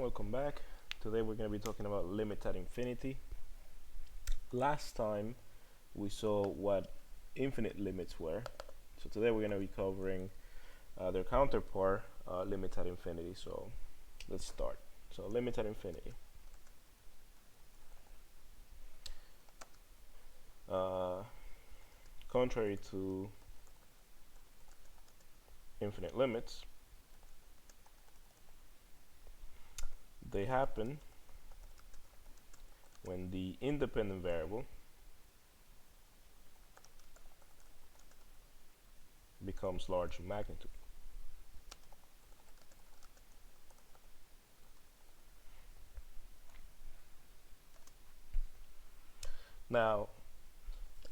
welcome back. Today we're going to be talking about limits at infinity. Last time we saw what infinite limits were, so today we're going to be covering their counterpart, limits at infinity. So let's start. So limits at infinity. Contrary to infinite limits, they happen when the independent variable becomes large in magnitude. Now,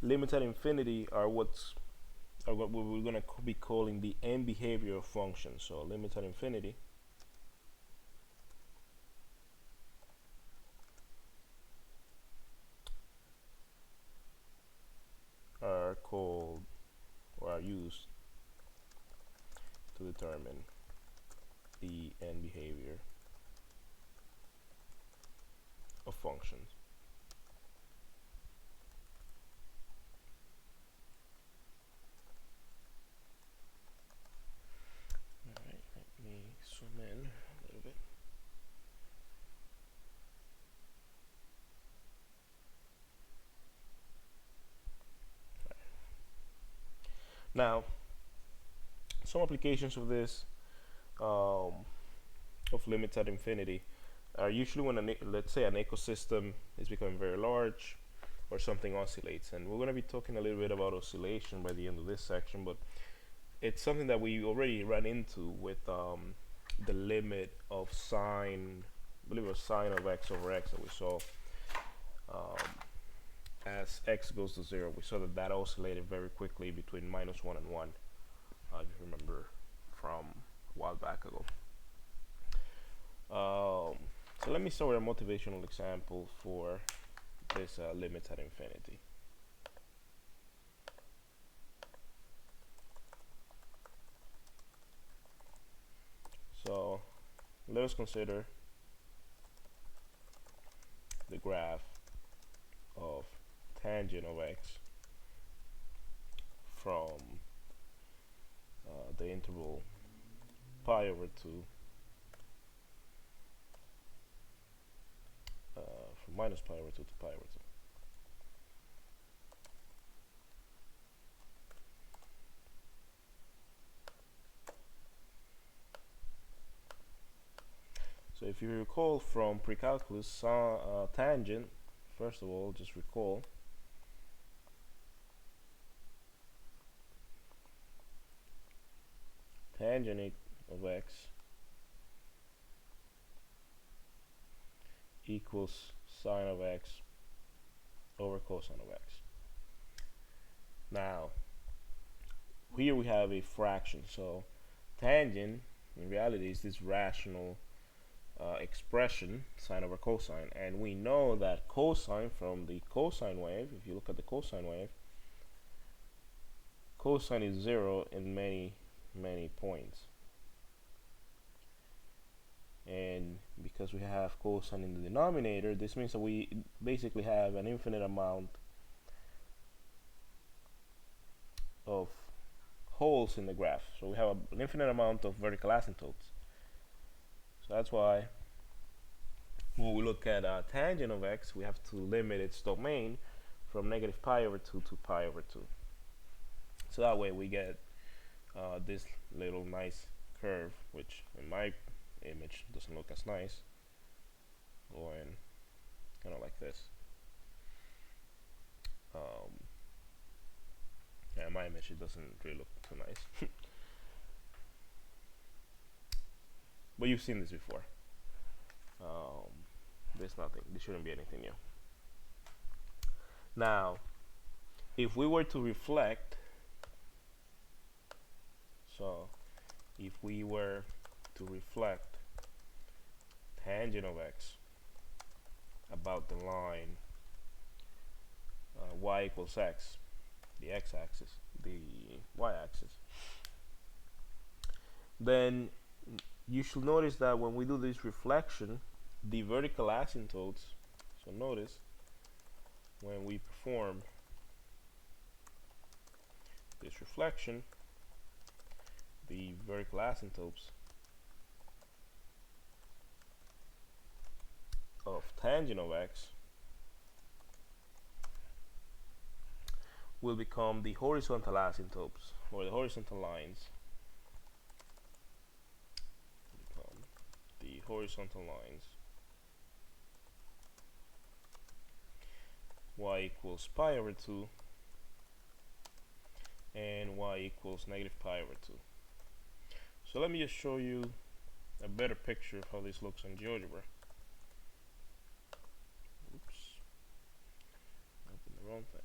limits at infinity are what we're going to be calling the end behavior of functions. So limits at infinity are called or are used to determine the end behavior of functions. Alright, let me zoom in a little bit. Now, some applications of this, of limits at infinity, are usually when let's say an ecosystem is becoming very large or something oscillates. And we're going to be talking a little bit about oscillation by the end of this section, but it's something that we already ran into with the limit of sine, I believe it was sine of x over x that we saw. As x goes to 0, we saw that oscillated very quickly between -1 and 1, if you remember from a while back ago. So let me start with a motivational example for this limits at infinity. So let us consider the graph of tangent of x from the interval pi over 2 from minus pi over 2 to pi over 2. So if you recall from pre-calculus, tangent, first of all, just recall tangent of x equals sine of x over cosine of x. Now, here we have a fraction, so tangent in reality is this rational expression, sine over cosine, and we know that cosine from the cosine wave, if you look at the cosine wave, cosine is 0 in many points, and because we have cosine in the denominator, this means that we basically have an infinite amount of holes in the graph. So we have an infinite amount of vertical asymptotes. So that's why when we look at tangent of x, we have to limit its domain from negative pi over 2 to pi over 2. So that way we get this little nice curve, which in my image doesn't look as nice, going kind of like this. Yeah, in my image it doesn't really look too nice. But you've seen this before. There's nothing, there shouldn't be anything new. Now, if we were to reflect, so if we were to reflect tangent of x about the line y equals x, the x-axis, the y-axis, then you should notice that when we do this reflection, the vertical asymptotes, so notice when we perform this reflection, the vertical asymptotes of tangent of x will become the horizontal asymptotes, or the horizontal lines become the horizontal lines y equals pi over 2 and y equals negative pi over 2. So let me just show you a better picture of how this looks in GeoGebra. Oops, opened the wrong thing.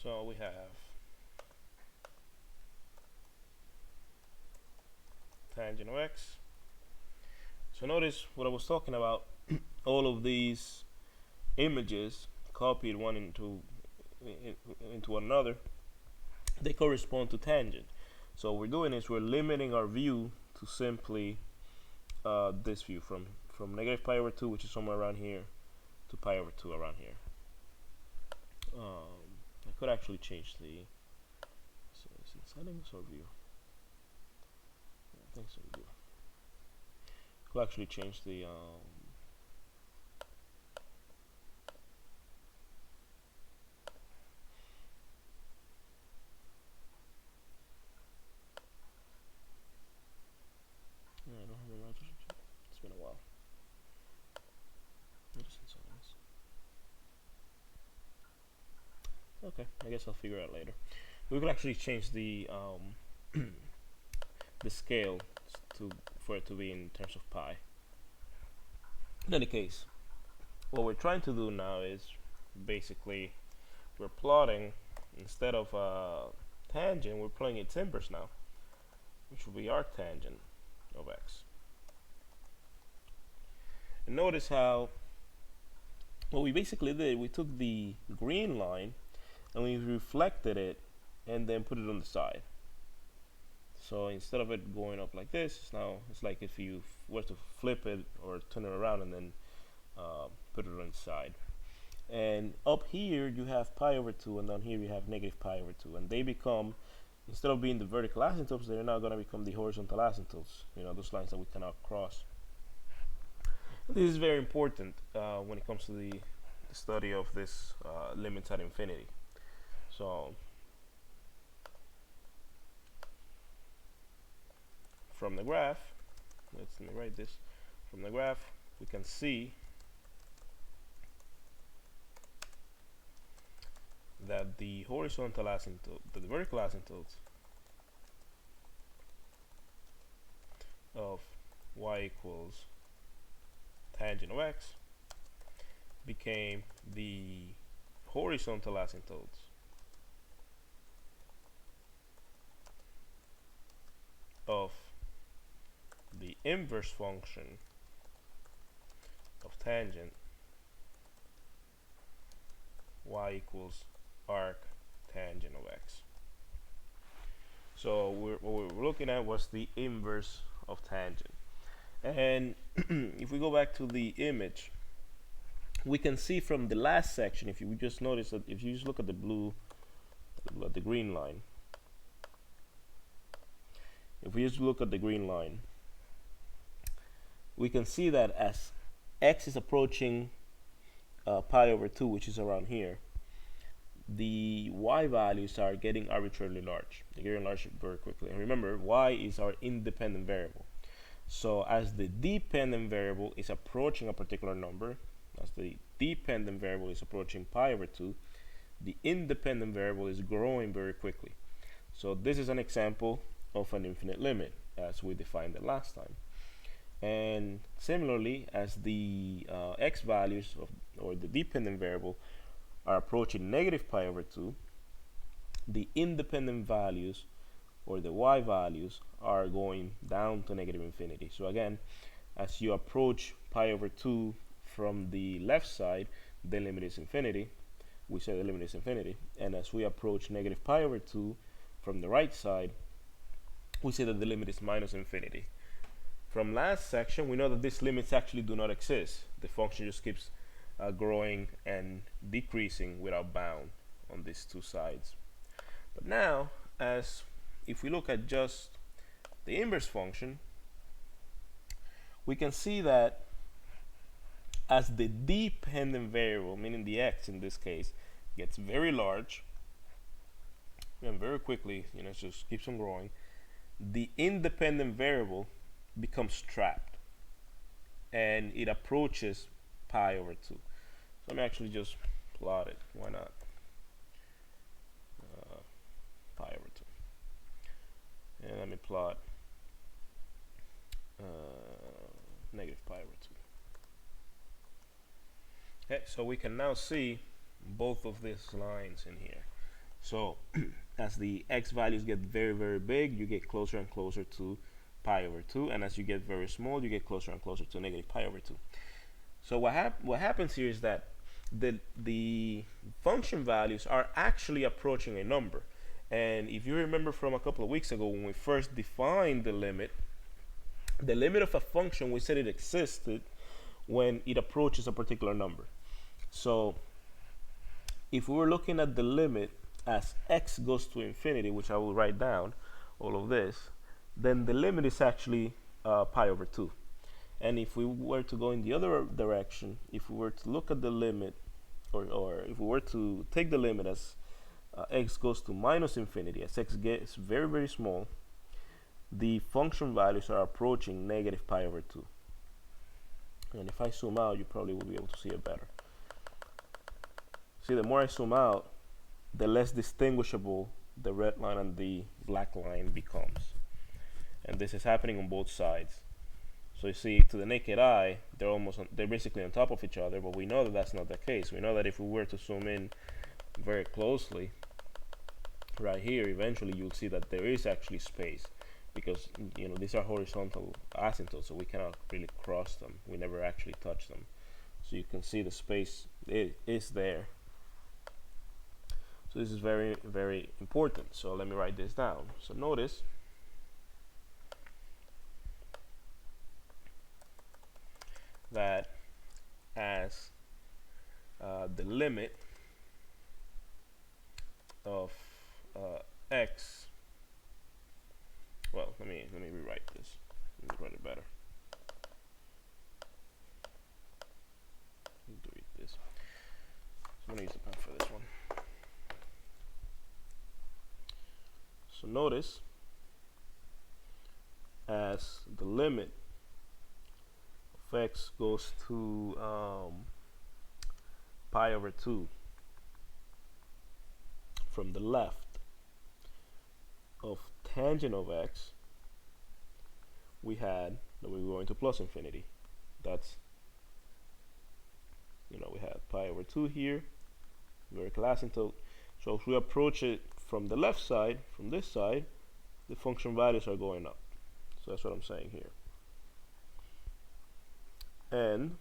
So we have tangent of x. So notice what I was talking about. All of these images copied one into one another, they correspond to tangent. So what we're doing is we're limiting our view to simply this view from negative pi over 2, which is somewhere around here, to pi over 2 around here. I could actually change the settings or view. I think so. View. Could actually change the yeah, I don't have a it's been a while. Okay, I guess I'll figure it out later. We could actually change the the scale for it to be in terms of pi. In any case, what we're trying to do now is basically we're plotting, instead of tangent, we're plotting its inverse now, which will be arctangent of x. And notice how what we basically did, we took the green line and we reflected it and then put it on the side. So instead of it going up like this, it's like if you were to flip it or turn it around and then put it on the side. And up here you have pi over 2, and down here you have negative pi over 2, and they become, instead of being the vertical asymptotes, they're now going to become the horizontal asymptotes, those lines that we cannot cross. And this is very important when it comes to the study of this limits at infinity. So from the graph, let me write this. From the graph, we can see that the horizontal asymptote, the vertical asymptotes of y equals tangent of x became the horizontal asymptotes of the inverse function of tangent y equals arc tangent of x. So what we were looking at was the inverse of tangent. And if we go back to the image, we can see from the last section, if you just notice that if you just look at the blue, the green line, if we just look at the green line, we can see that as x is approaching pi over 2, which is around here, the y values are getting arbitrarily large. They're getting large very quickly. And remember, y is our independent variable. So as the dependent variable is approaching a particular number, as the dependent variable is approaching pi over 2, the independent variable is growing very quickly. So this is an example of an infinite limit as we defined it last time. And similarly, as the x values or the dependent variable are approaching negative pi over 2, the independent values or the y values are going down to negative infinity. So again, as you approach pi over 2 from the left side, the limit is infinity. We say the limit is infinity. And as we approach negative pi over 2 from the right side, we say that the limit is minus infinity. From last section, we know that these limits actually do not exist. The function just keeps growing and decreasing without bound on these two sides. But now, as if we look at just the inverse function, we can see that as the dependent variable, meaning the x in this case, gets very large and very quickly, it just keeps on growing, the independent variable becomes trapped and it approaches pi over 2. So let me actually just plot it. Why not? Pi over 2. And let me plot negative pi over 2. Okay, so we can now see both of these lines in here. So as the x values get very, very big, you get closer and closer to pi over 2, and as you get very small, you get closer and closer to negative pi over 2. So what happens here is that the function values are actually approaching a number. And if you remember from a couple of weeks ago when we first defined the limit of a function, we said it existed when it approaches a particular number. So if we were looking at the limit as x goes to infinity, which I will write down all of this, then the limit is actually pi over 2. And if we were to go in the other direction, if we were to look at the limit, or if we were to take the limit as x goes to minus infinity, as x gets very, very small, the function values are approaching negative pi over 2. And if I zoom out, you probably will be able to see it better. See, the more I zoom out, the less distinguishable the red line and the black line becomes. And this is happening on both sides. So you see, to the naked eye, they're basically on top of each other, but we know that that's not the case. We know that if we were to zoom in very closely, right here, eventually you'll see that there is actually space, because these are horizontal asymptotes, so we cannot really cross them. We never actually touch them. So you can see the space is there. So this is very, very important. So let me write this down. So notice that as the limit of x, well, let me rewrite this. Let me write it better. Delete this. So I'm going to use the pen for this one. So notice as the limit of x goes to pi over 2 from the left of tangent of x, we had that we were going to plus infinity. That's, we had pi over 2 here, numerical asymptote. So if we approach it from the left side, from this side, the function values are going up. So that's what I'm saying here. And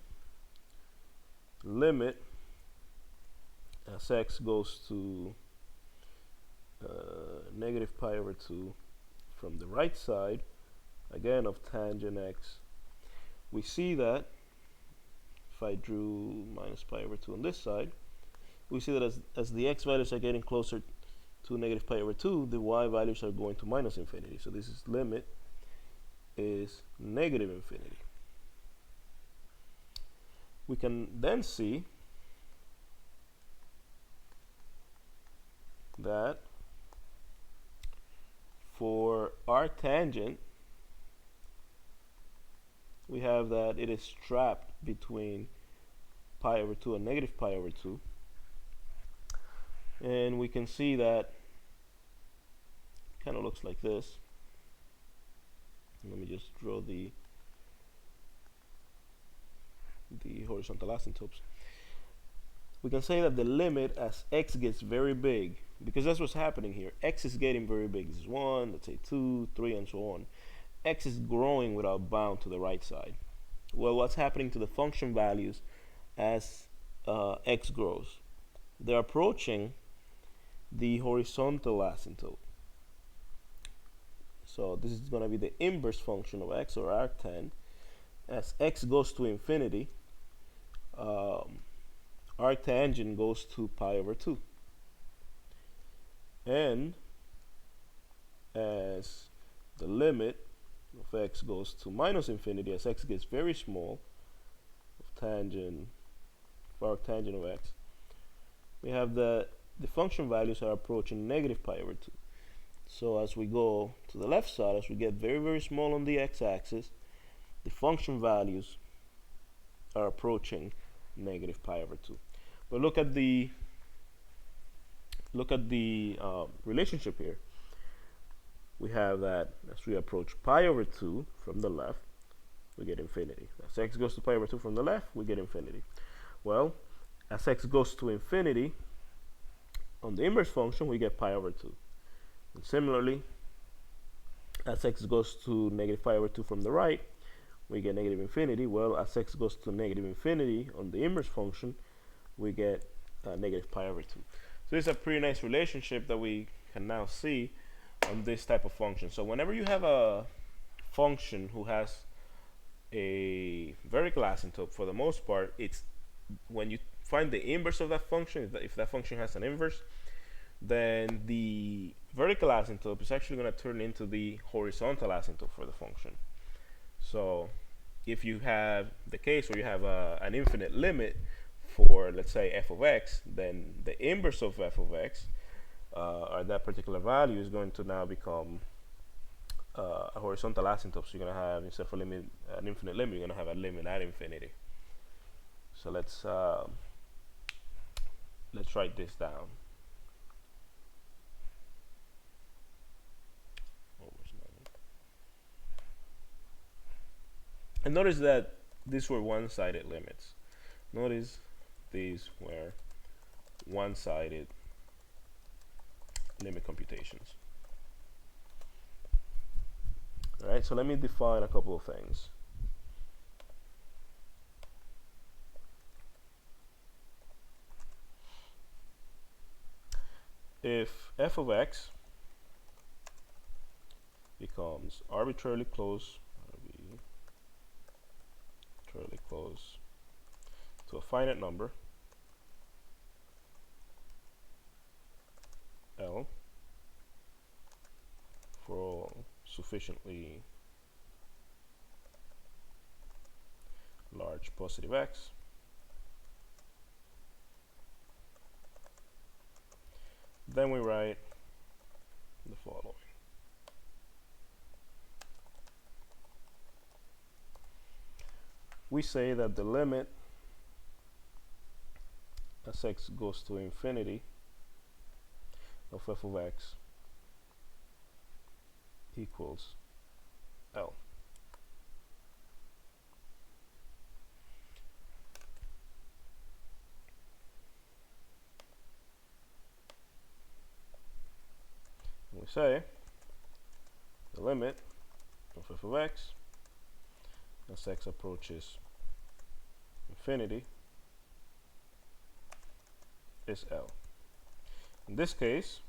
limit as x goes to negative pi over 2 from the right side, again of tangent x, we see that if I drew minus pi over 2 on this side, we see that as the x values are getting closer to negative pi over 2, the y values are going to minus infinity. So this is limit is negative infinity. We can then see that for our tangent, we have that it is trapped between pi over 2 and negative pi over 2. And we can see that kind of looks like this. Let me just draw the horizontal asymptotes. We can say that the limit as x gets very big because that's what's happening here. X is getting very big. This is 1, let's say 2, 3, and so on. X is growing without bound to the right side. Well, what's happening to the function values as X grows? They're approaching the horizontal asymptote. So this is going to be the inverse function of X, or arctan. As X goes to infinity, arctangent goes to pi over 2. And as the limit of X goes to minus infinity, as X gets very small, of tangent, of arctangent of X, we have the function values are approaching negative pi over 2. So as we go to the left side, as we get very, very small on the x-axis, the function values are approaching negative pi over 2. But look at the relationship here. We have that as we approach pi over 2 from the left, we get infinity. As x goes to pi over 2 from the left, we get infinity. Well, as x goes to infinity, on the inverse function, we get pi over 2. And similarly, as x goes to negative pi over 2 from the right, we get negative infinity. Well, as x goes to negative infinity on the inverse function, we get negative pi over 2. So this is a pretty nice relationship that we can now see on this type of function. So whenever you have a function who has a vertical asymptote, for the most part, it's when you find the inverse of that function, if that function has an inverse, then the vertical asymptote is actually going to turn into the horizontal asymptote for the function. So if you have the case where you have an infinite limit for, let's say, f of x, then the inverse of f of x at that particular value is going to now become a horizontal asymptote. So you're going to have, instead of an infinite limit, you're going to have a limit at infinity. So let's write this down. And notice that these were one-sided limits. Notice these were one-sided limit computations. Alright, so let me define a couple of things. If f of x becomes arbitrarily close to a finite number, L, for all sufficiently large positive x, then we write the following. We say that the limit as x goes to infinity of f of x equals L. And we say the limit of f of x as x approaches infinity is L. In this case,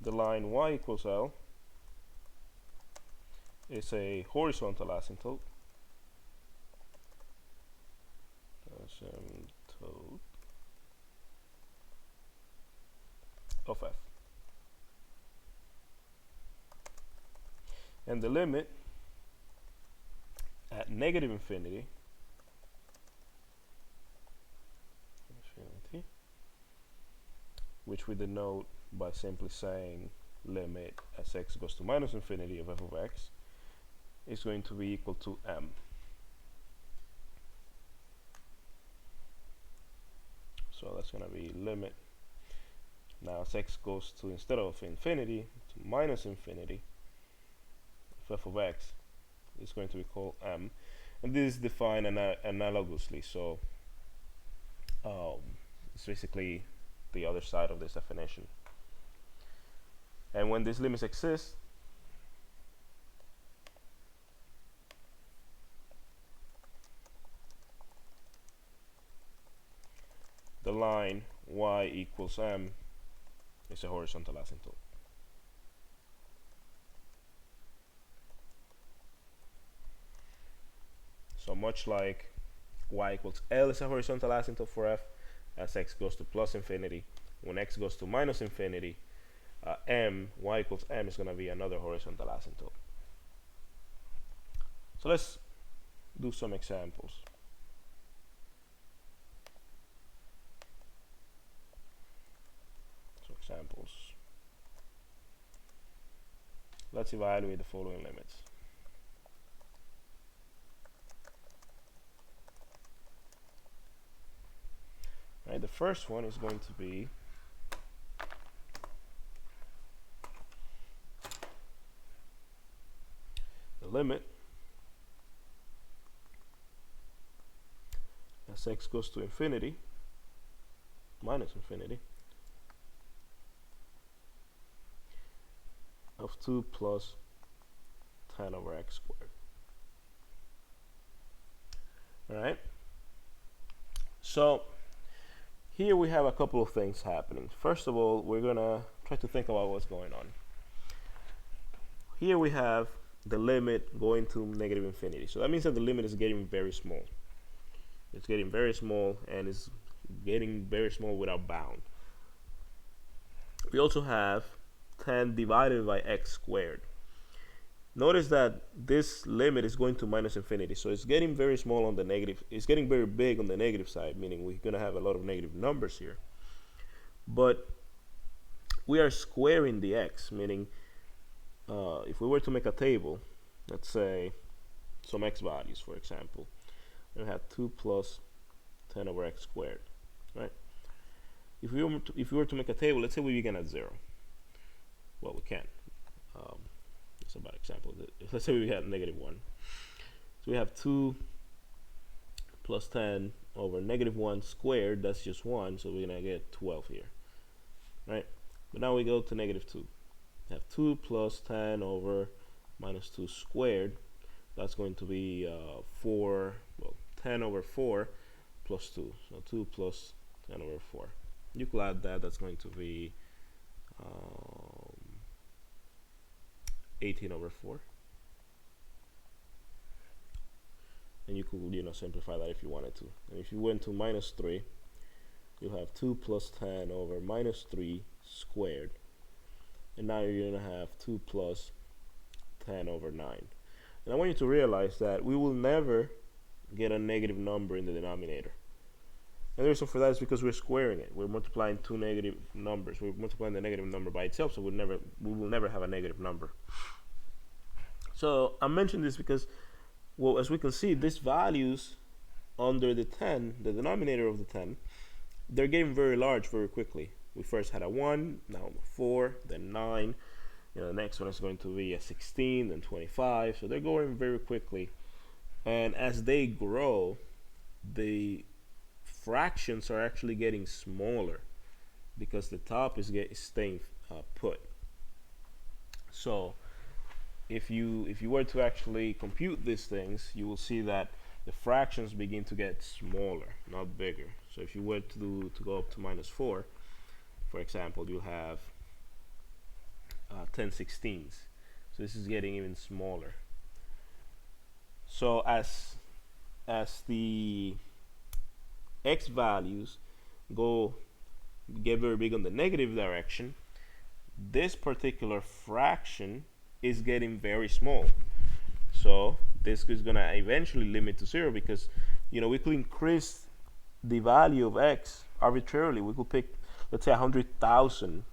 the line y equals L is a horizontal asymptote of f. And the limit at negative infinity which we denote by simply saying limit as x goes to minus infinity of f of x, is going to be equal to m. So that's going to be limit. Now as x goes to, instead of infinity, to minus infinity of f of x, is going to be called m. And this is defined analogously. So it's basically the other side of this definition. And when these limits exist, the line y equals m is a horizontal asymptote. So much like y equals L is a horizontal asymptote for f, as x goes to plus infinity, when x goes to minus infinity, y equals m is going to be another horizontal asymptote. So let's do some examples. Let's evaluate the following limits. Right, the first one is going to be the limit as x goes to infinity, minus infinity, of 2 plus 10 over x squared. Alright, so here we have a couple of things happening. First of all, we're gonna try to think about what's going on. Here we have the limit going to negative infinity, so that means that the limit is getting very small. It's getting very small, and it's getting very small without bound. We also have 10 divided by x squared. Notice that this limit is going to minus infinity, so it's getting very small on the negative. It's getting very big on the negative side, meaning we're going to have a lot of negative numbers here. But we are squaring the x, meaning if we were to make a table, let's say some x values, for example, we have 2 plus 10 over x squared, right? If we were to make a table, let's say we begin at 0. Well, we can. It's a bad example. Let's say we had negative 1. So we have 2 plus 10 over negative 1 squared. That's just 1, so we're going to get 12 here, right? But now we go to negative 2. We have 2 plus 10 over minus 2 squared. That's going to be 10 over 4 plus 2. So 2 plus 10 over 4. You could add that. That's going to be 18 over 4. And you could, simplify that if you wanted to. And if you went to minus 3, you'll have 2 plus 10 over minus 3 squared. And now you're going to have 2 plus 10 over 9. And I want you to realize that we will never get a negative number in the denominator. And the reason for that is because we're squaring it. We're multiplying two negative numbers. We're multiplying the negative number by itself, so we will never have a negative number. So I mentioned this because, well, as we can see, these values under the 10, the denominator of the 10, they're getting very large very quickly. We first had a 1, now a 4, then 9. The next one is going to be a 16, then 25. So they're going very quickly. And as they grow, the fractions are actually getting smaller because the top is staying put. So if you were to actually compute these things, you will see that the fractions begin to get smaller, not bigger. So if you were to go up to minus 4, for example, you'll have 10 16ths. So this is getting even smaller. So as the x values get very big on the negative direction, this particular fraction is getting very small. So this is going to eventually limit to 0 because we could increase the value of x arbitrarily. We could pick, let's say, 100,000,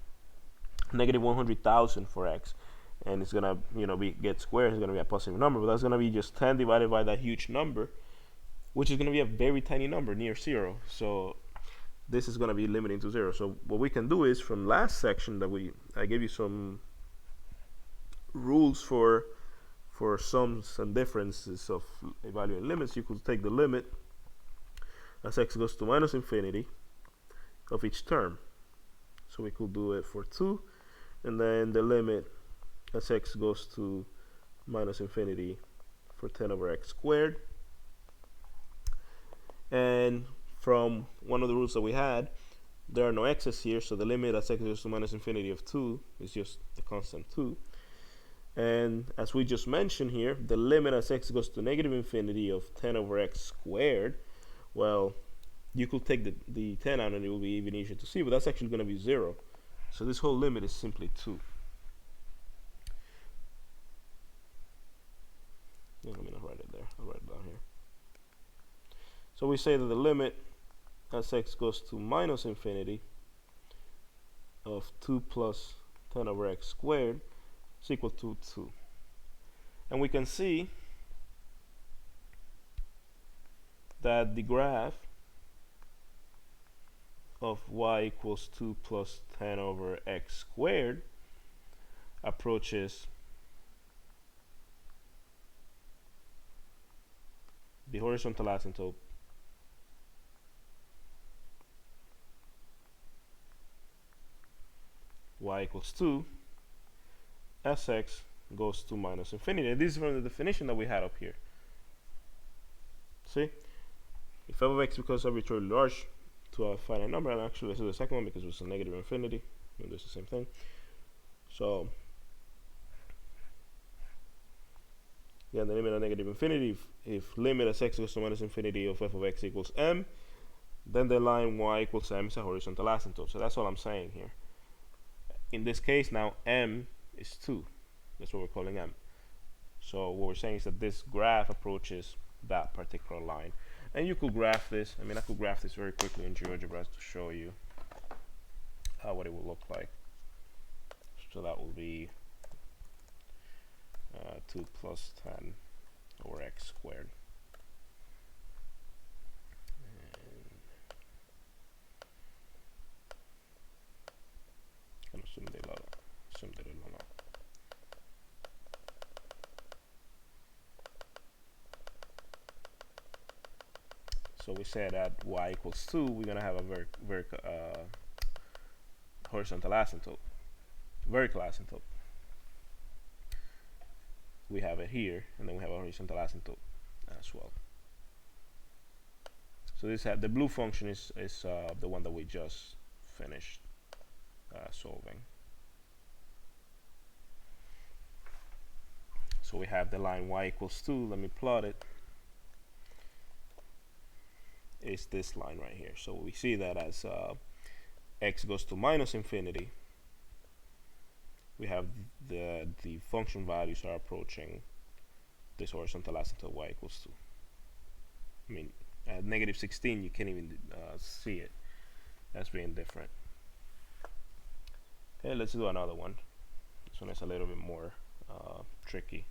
negative 100,000 for x, and it's going to get squared. It's going to be a positive number, but that's going to be just 10 divided by that huge number, which is going to be a very tiny number near 0. So this is going to be limiting to 0. So what we can do is, from last section that I gave you some rules for sums and differences of evaluating limits. You could take the limit as x goes to minus infinity of each term. So we could do it for 2, and then the limit as x goes to minus infinity for 10 over x squared. And from one of the rules that we had, there are no x's here, so the limit as x goes to minus infinity of 2 is just the constant 2. And as we just mentioned here, the limit as x goes to negative infinity of 10 over x squared, well, you could take the 10 out and it will be even easier to see, but that's actually going to be 0. So this whole limit is simply 2. Let me not write it there. I'll write it down here. So we say that the limit as x goes to minus infinity of 2 plus 10 over x squared is equal to 2. And we can see that the graph of y equals 2 plus 10 over x squared approaches the horizontal asymptote y equals 2 as x goes to minus infinity. And this is from the definition that we had up here. See? If f of x becomes arbitrarily large to a finite number, and actually this is the second one because it's a negative infinity, and this is the same thing. So yeah, the limit of negative infinity, if limit as x goes to minus infinity of f of x equals m, then the line y equals m is a horizontal asymptote. So that's what I'm saying here. In this case now m is 2. That's what we're calling m. So what we're saying is that this graph approaches that particular line. And you could graph this. I mean, I could graph this very quickly in GeoGebra to show you what it will look like. So that will be 2 plus 10 over x squared. And so we said at y equals 2, we're going to have a horizontal asymptote, vertical asymptote. We have it here, and then we have a horizontal asymptote as well. So this the blue function is the one that we just finished solving. So we have the line y equals 2. Let me plot it. Is this line right here. So we see that as x goes to minus infinity, we have the function values are approaching this horizontal asymptote y equals 2. I mean, at negative 16 you can't even see it. That's being different. Okay, let's do another one. This one is a little bit more tricky.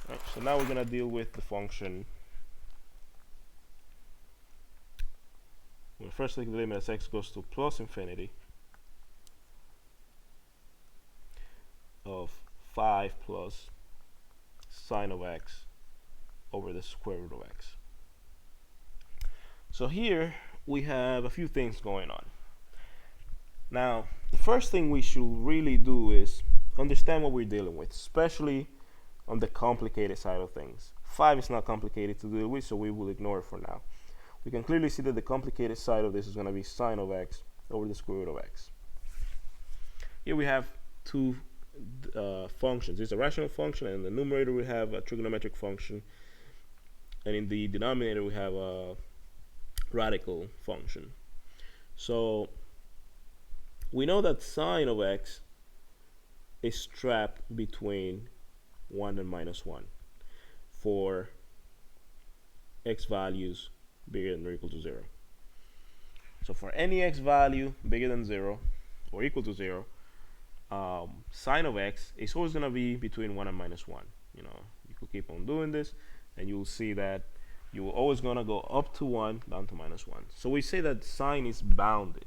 Right, so now we're going to deal with the function. We'll first take the limit as x goes to plus infinity of 5 plus sine of x over the square root of x. So here we have a few things going on. Now, the first thing we should really do is understand what we're dealing with, especially on the complicated side of things. 5 is not complicated to deal with, so we will ignore it for now. We can clearly see that the complicated side of this is going to be sine of x over the square root of x. Here we have two functions. It's a rational function, and in the numerator we have a trigonometric function, and in the denominator we have a radical function. So we know that sine of x is trapped between 1 and minus 1 for x values bigger than or equal to 0. So for any x value bigger than 0 or equal to 0, sine of x is always going to be between 1 and minus 1. You know, you could keep on doing this, and you will see that you're always going to go up to 1, down to minus 1. So we say that sine is bounded.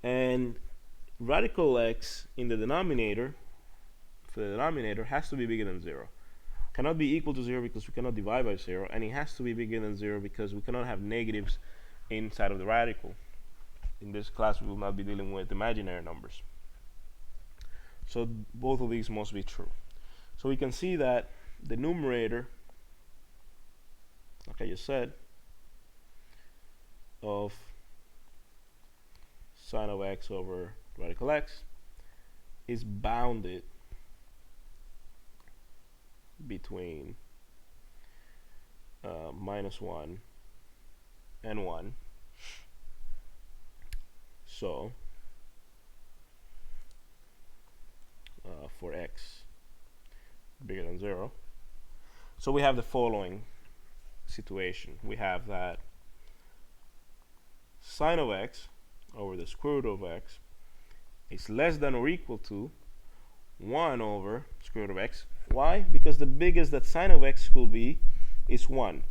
And radical x in the denominator, for the denominator, has to be bigger than 0. cannot be equal to 0 because we cannot divide by 0, and it has to be bigger than 0 because we cannot have negatives inside of the radical. In this class we will not be dealing with imaginary numbers. So both of these must be true. So we can see that the numerator, like I just said, of sine of x over radical x is bounded between -1 and 1. So for x bigger than 0, so we have the following situation. We have that sine of x over the square root of x is less than or equal to 1 over square root of x. Why? Because the biggest that sine of x could be is 1.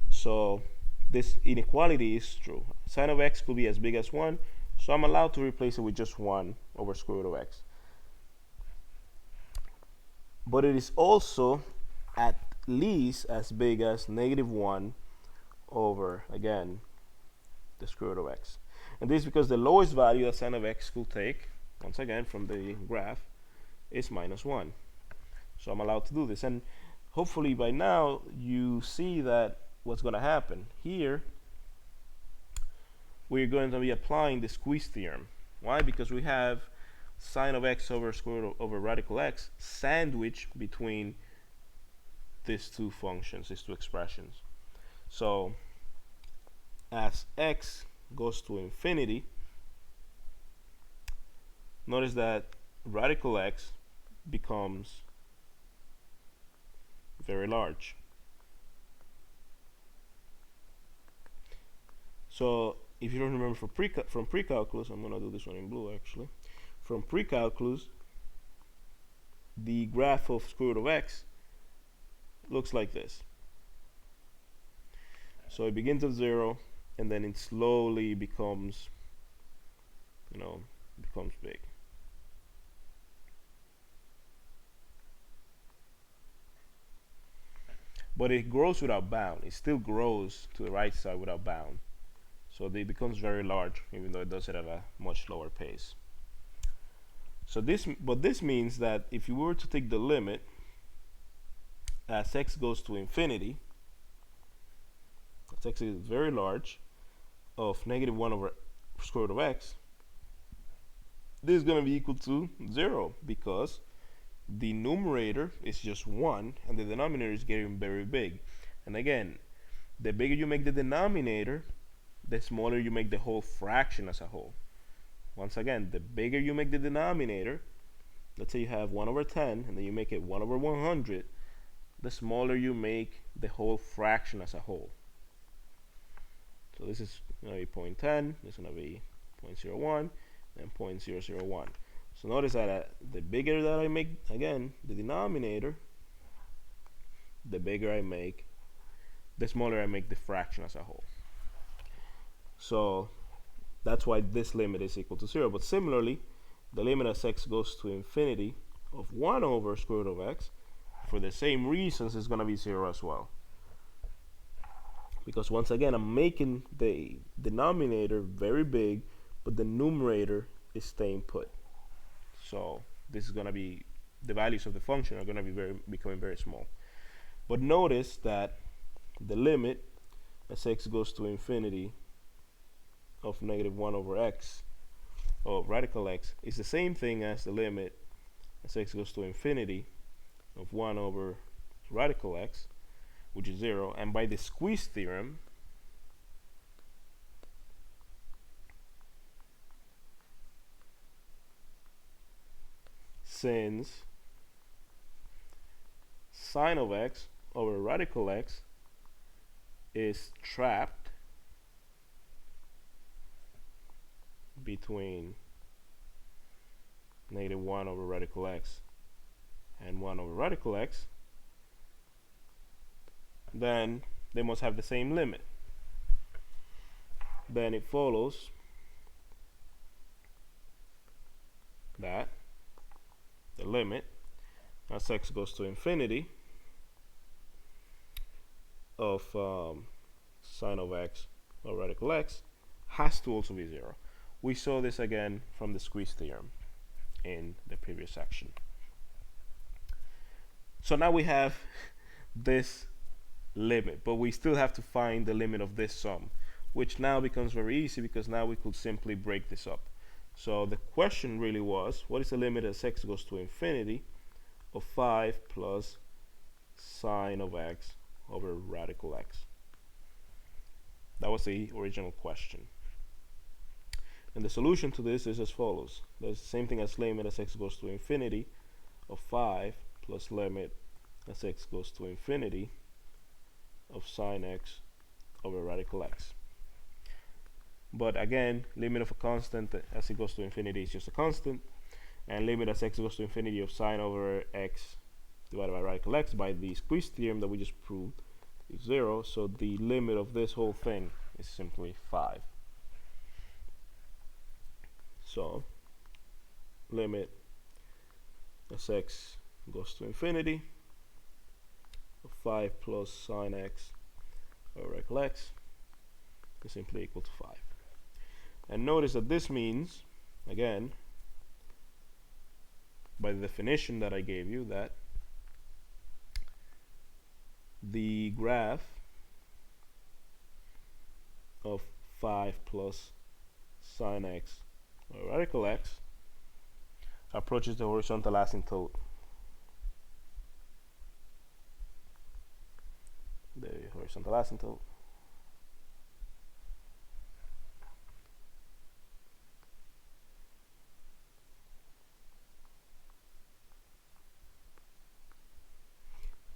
So this inequality is true. Sine of x could be as big as 1, so I'm allowed to replace it with just 1 over square root of x. But it is also at least as big as -1 over, again, the square root of x. And this is because the lowest value that sine of x could take, once again from the graph, is -1. So I'm allowed to do this. And hopefully by now you see that what's going to happen. Here we're going to be applying the squeeze theorem. Why? Because we have sine of x over square root over radical x sandwiched between these two functions, these two expressions. So as x goes to infinity, notice that radical x becomes very large. So if you don't remember from pre-calculus, I'm going to do this one in blue actually. From pre-calculus, the graph of square root of x looks like this. So it begins at 0, and then it slowly becomes, becomes big. But it grows without bound. It still grows to the right side without bound. So it becomes very large, even though it does it at a much slower pace. So this means that if you were to take the limit as x goes to infinity, as x is very large, of -1 over square root of x, this is going to be equal to 0 because the numerator is just 1 and the denominator is getting very big. And again, the bigger you make the denominator, the smaller you make the whole fraction as a whole. Once again, the bigger you make the denominator, let's say you have 1 over 10 and then you make it 1 over 100, the smaller you make the whole fraction as a whole. So this is going to be 0.10, this is going to be 0.01, and 0.001. So notice that the bigger that I make, again, the denominator, the bigger I make, the smaller I make the fraction as a whole. So that's why this limit is equal to 0. But similarly, the limit as x goes to infinity of 1 over square root of x, for the same reasons, is going to be 0 as well. Because once again, I'm making the denominator very big, but the numerator is staying put. So this is going to be, the values of the function are going to be becoming very small. But notice that the limit as x goes to infinity of -1 over x, or radical x, is the same thing as the limit as x goes to infinity of 1 over radical x, which is 0. And by the squeeze theorem, since sine of x over radical x is trapped between -1 over radical x and 1 over radical x, then they must have the same limit. Then it follows that the limit as x goes to infinity of sine of x or radical x has to also be 0. We saw this again from the squeeze theorem in the previous section. So now we have this limit, but we still have to find the limit of this sum, which now becomes very easy because now we could simply break this up. So the question really was, what is the limit as x goes to infinity of 5 plus sine of x over radical x? That was the original question. And the solution to this is as follows. There's the same thing as limit as x goes to infinity of 5 plus limit as x goes to infinity of sine x over radical x. But again, limit of a constant as it goes to infinity is just a constant, and limit as x goes to infinity of sine over x divided by radical x by the squeeze theorem that we just proved is 0, so the limit of this whole thing is simply 5. So limit as x goes to infinity of 5 plus sine x over radical x is simply equal to 5. And notice that this means, again, by the definition that I gave you, that the graph of 5 plus sine x or radical x approaches the horizontal asymptote. The horizontal asymptote.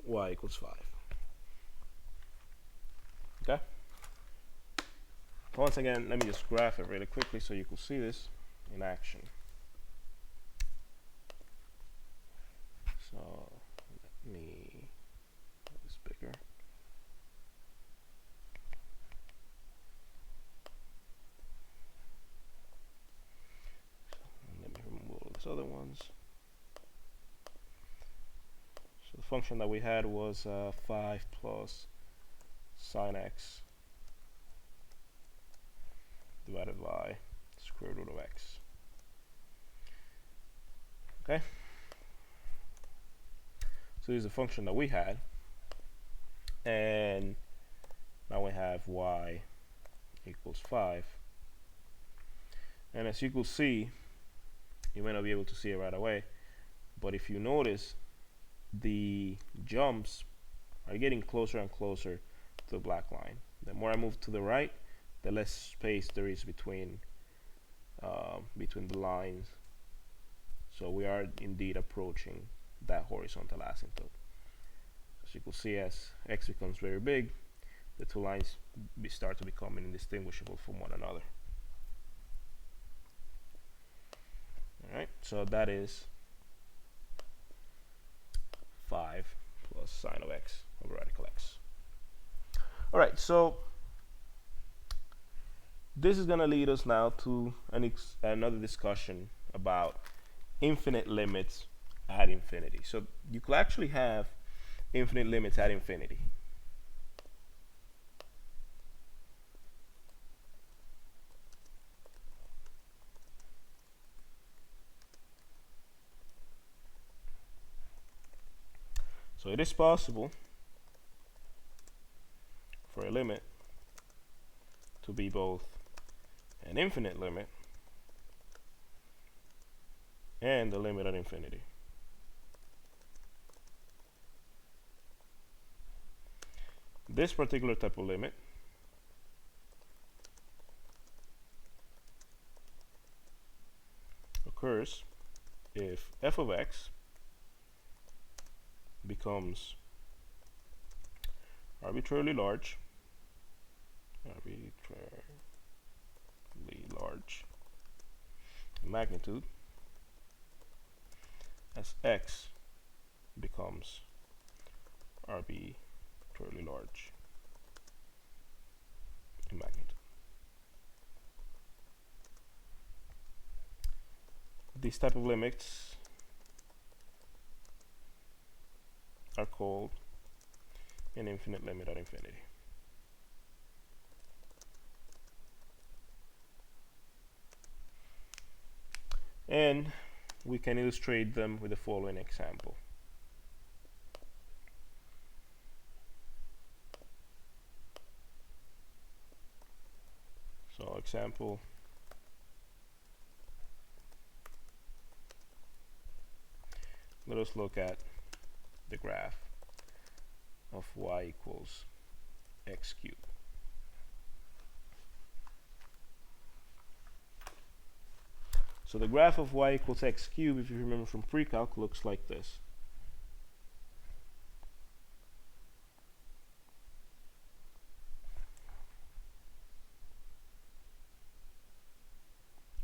Y equals 5. Okay? Once again, let me just graph it really quickly so you can see this in action. So let me make this bigger. And let me remove all these other ones. So the function that we had was 5 plus sine x divided by square root of x. Okay? So this is a function that we had, and now we have y equals 5. And as you can see, you may not be able to see it right away, but if you notice, the jumps are getting closer and closer to the black line. The more I move to the right, the less space there is between the lines. So we are indeed approaching that horizontal asymptote. As you can see, as x becomes very big, the two lines start to become indistinguishable from one another. Alright, so that is 5 plus sine of x over radical x. Alright, so this is going to lead us now to another discussion about infinite limits at infinity. So you could actually have infinite limits at infinity. So it is possible for a limit to be both an infinite limit and a limit at infinity. This particular type of limit occurs if f of x becomes arbitrarily large in magnitude as x becomes arbitrarily large in magnitude. These type of limits are called an infinite limit at infinity. And we can illustrate them with the following example. So example, let us look at the graph of y equals x cubed. So the graph of y equals x cubed, if you remember from pre-calc, looks like this.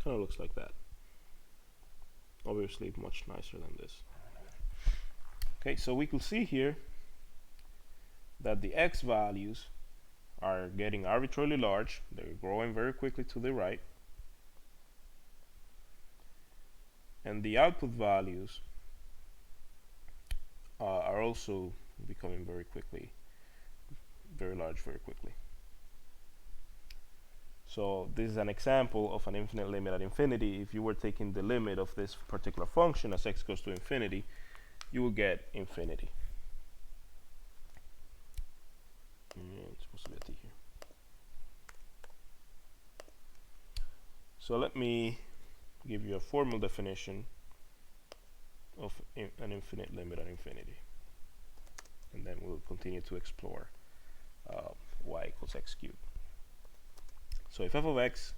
Kind of looks like that. Obviously much nicer than this. Okay, so we can see here that the x values are getting arbitrarily large. They're growing very quickly to the right. And the output values are also becoming very large very quickly. So this is an example of an infinite limit at infinity. If you were taking the limit of this particular function as x goes to infinity, you will get infinity. It's supposed to be a t here. So let me give you a formal definition of an infinite limit at infinity, and then we'll continue to explore y equals x cubed. So if f of x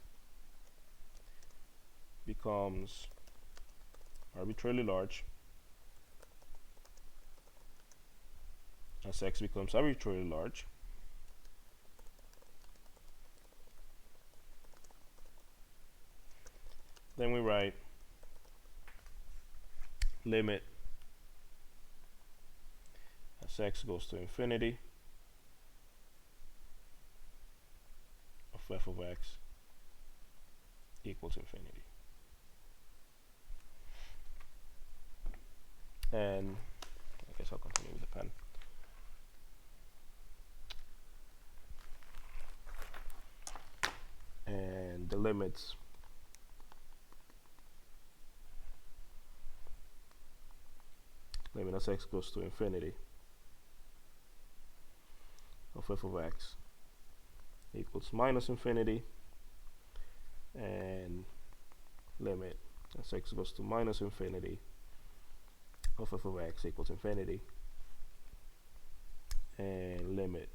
becomes arbitrarily large as x becomes arbitrarily large, then we write limit as x goes to infinity of f of x equals infinity. And I guess I'll continue with the pen. And the limits limit as x goes to infinity of f of x equals minus infinity, and limit as x goes to minus infinity of f of x equals infinity, and limit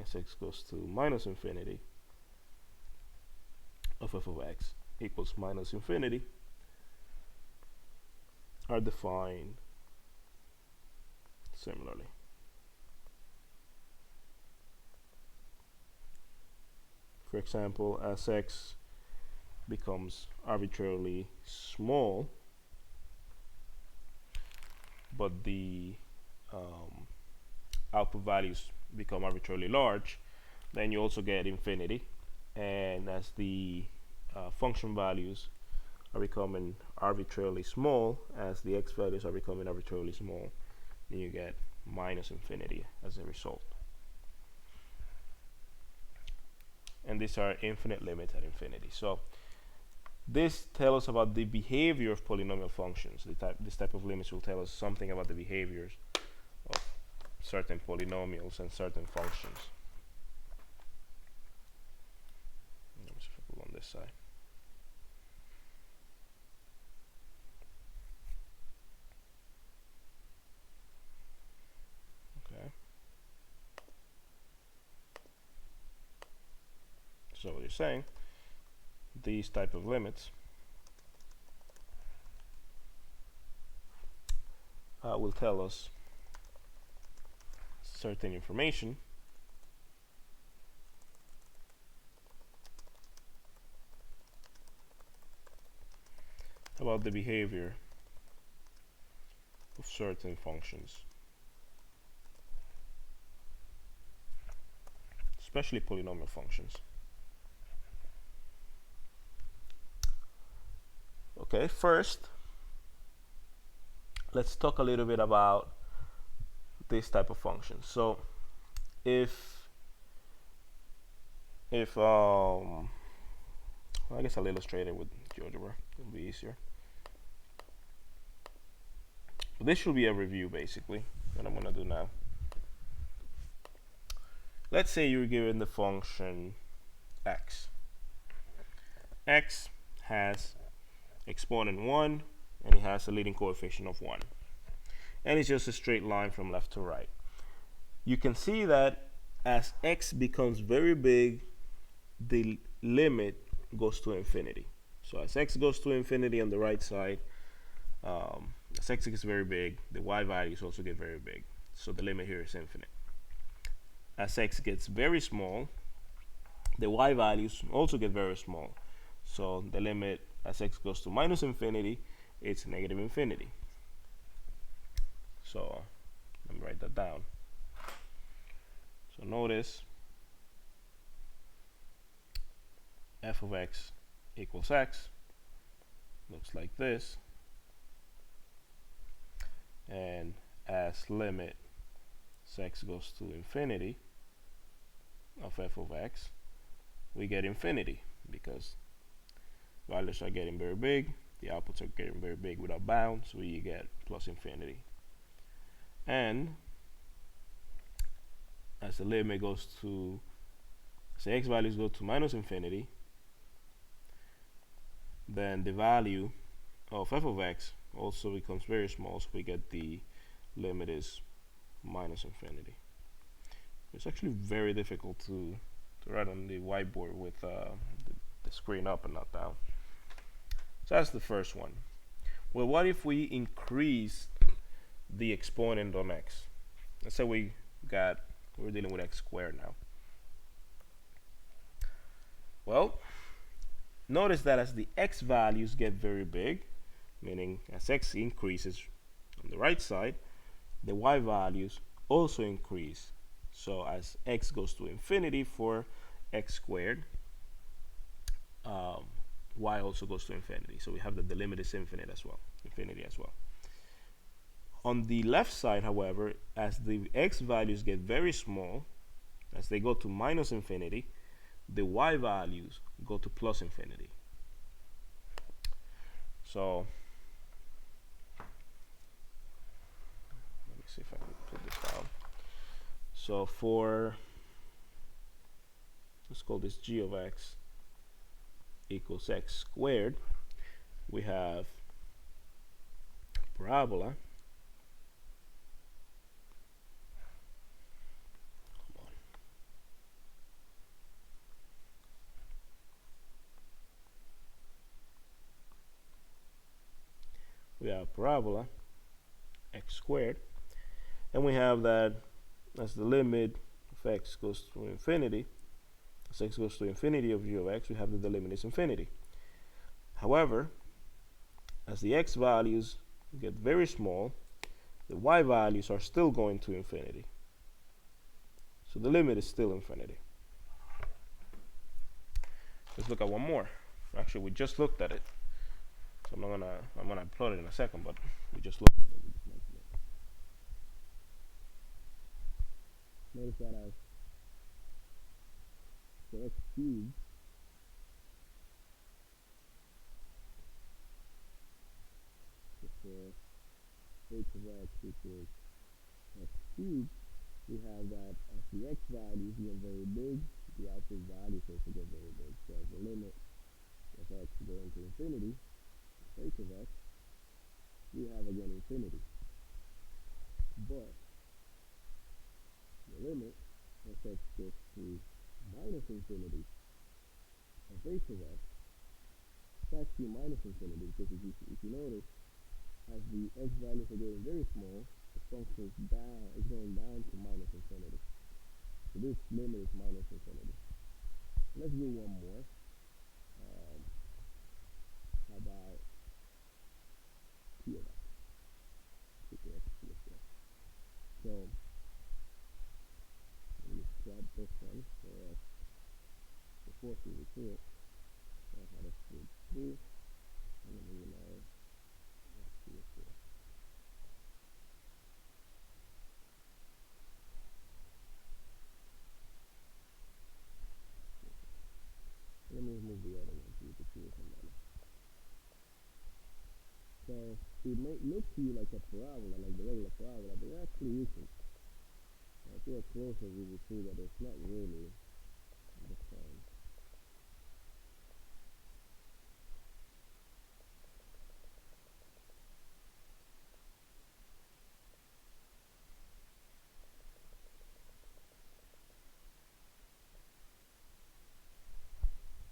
as x goes to minus infinity of f of x equals minus infinity are defined similarly. For example, as x becomes arbitrarily small, but the output values become arbitrarily large, then you also get infinity. And as the function values are becoming arbitrarily small, as the x values are becoming arbitrarily small, then you get minus infinity as a result. And these are infinite limits at infinity. So this tells us about the behavior of polynomial functions. This type of limits will tell us something about the behaviors of certain polynomials and certain functions. Let me see if I put on this side. Okay. So what you're saying, these type of limits will tell us certain information about the behavior of certain functions, especially polynomial functions. Okay, first let's talk a little bit about this type of function. So if I guess I'll illustrate it with GeoGebra. It'll be easier. But this should be a review basically that I'm gonna do now. Let's say you're given the function x. X has exponent 1 and it has a leading coefficient of 1. And it's just a straight line from left to right. You can see that as x becomes very big, the limit goes to infinity. So as x goes to infinity on the right side, as x gets very big, the y values also get very big. So the limit here is infinite. As x gets very small, the y values also get very small. So the limit as x goes to minus infinity, it's negative infinity. So let me write that down. So notice f of x equals x looks like this, and as limit as x goes to infinity of f of x, we get infinity because values are getting very big, the outputs are getting very big without bounds, so we get plus infinity. And as the limit goes to, say x values go to minus infinity, then the value of f of x also becomes very small, so we get the limit is minus infinity. It's actually very difficult to write on the whiteboard with the screen up and not down. So that's the first one. Well, what if we increase the exponent on x? Let's say we're dealing with x squared now. Well, notice that as the x values get very big, meaning as x increases on the right side, the y values also increase. So as x goes to infinity for x squared, y also goes to infinity. So we have that the limit is infinity as well. On the left side, however, as the x values get very small, as they go to minus infinity, the y values go to plus infinity. So let me see if I can put this down. So for, let's call this g of x equals x squared, we have parabola x squared, and we have that as the limit of x goes to infinity, as x goes to infinity of g of x, we have that the limit is infinity. However, as the x values get very small, the y values are still going to infinity. So the limit is still infinity. Let's look at one more. Actually, we just looked at it. So I'm gonna upload it in a second, but we just looked at it. Notice that as for x cubed, for h of x equals x cubed, we have that as the x values get very big, the output values also get very big. So as the limit of x going to infinity, h of x, we have again infinity. But the limit of x goes to minus infinity of h of x, it's actually minus infinity, because if you notice, as the x values are getting very small, the function is going down to minus infinity. So this limit is minus infinity. Let's do one more. How about p of x? So let me scrub this one for us before we do it. So I had a 3, and then we know let's see it here. it may look to you like a parabola, like the regular parabola, but it actually isn't. If you look closer, you will see that it's not really the same.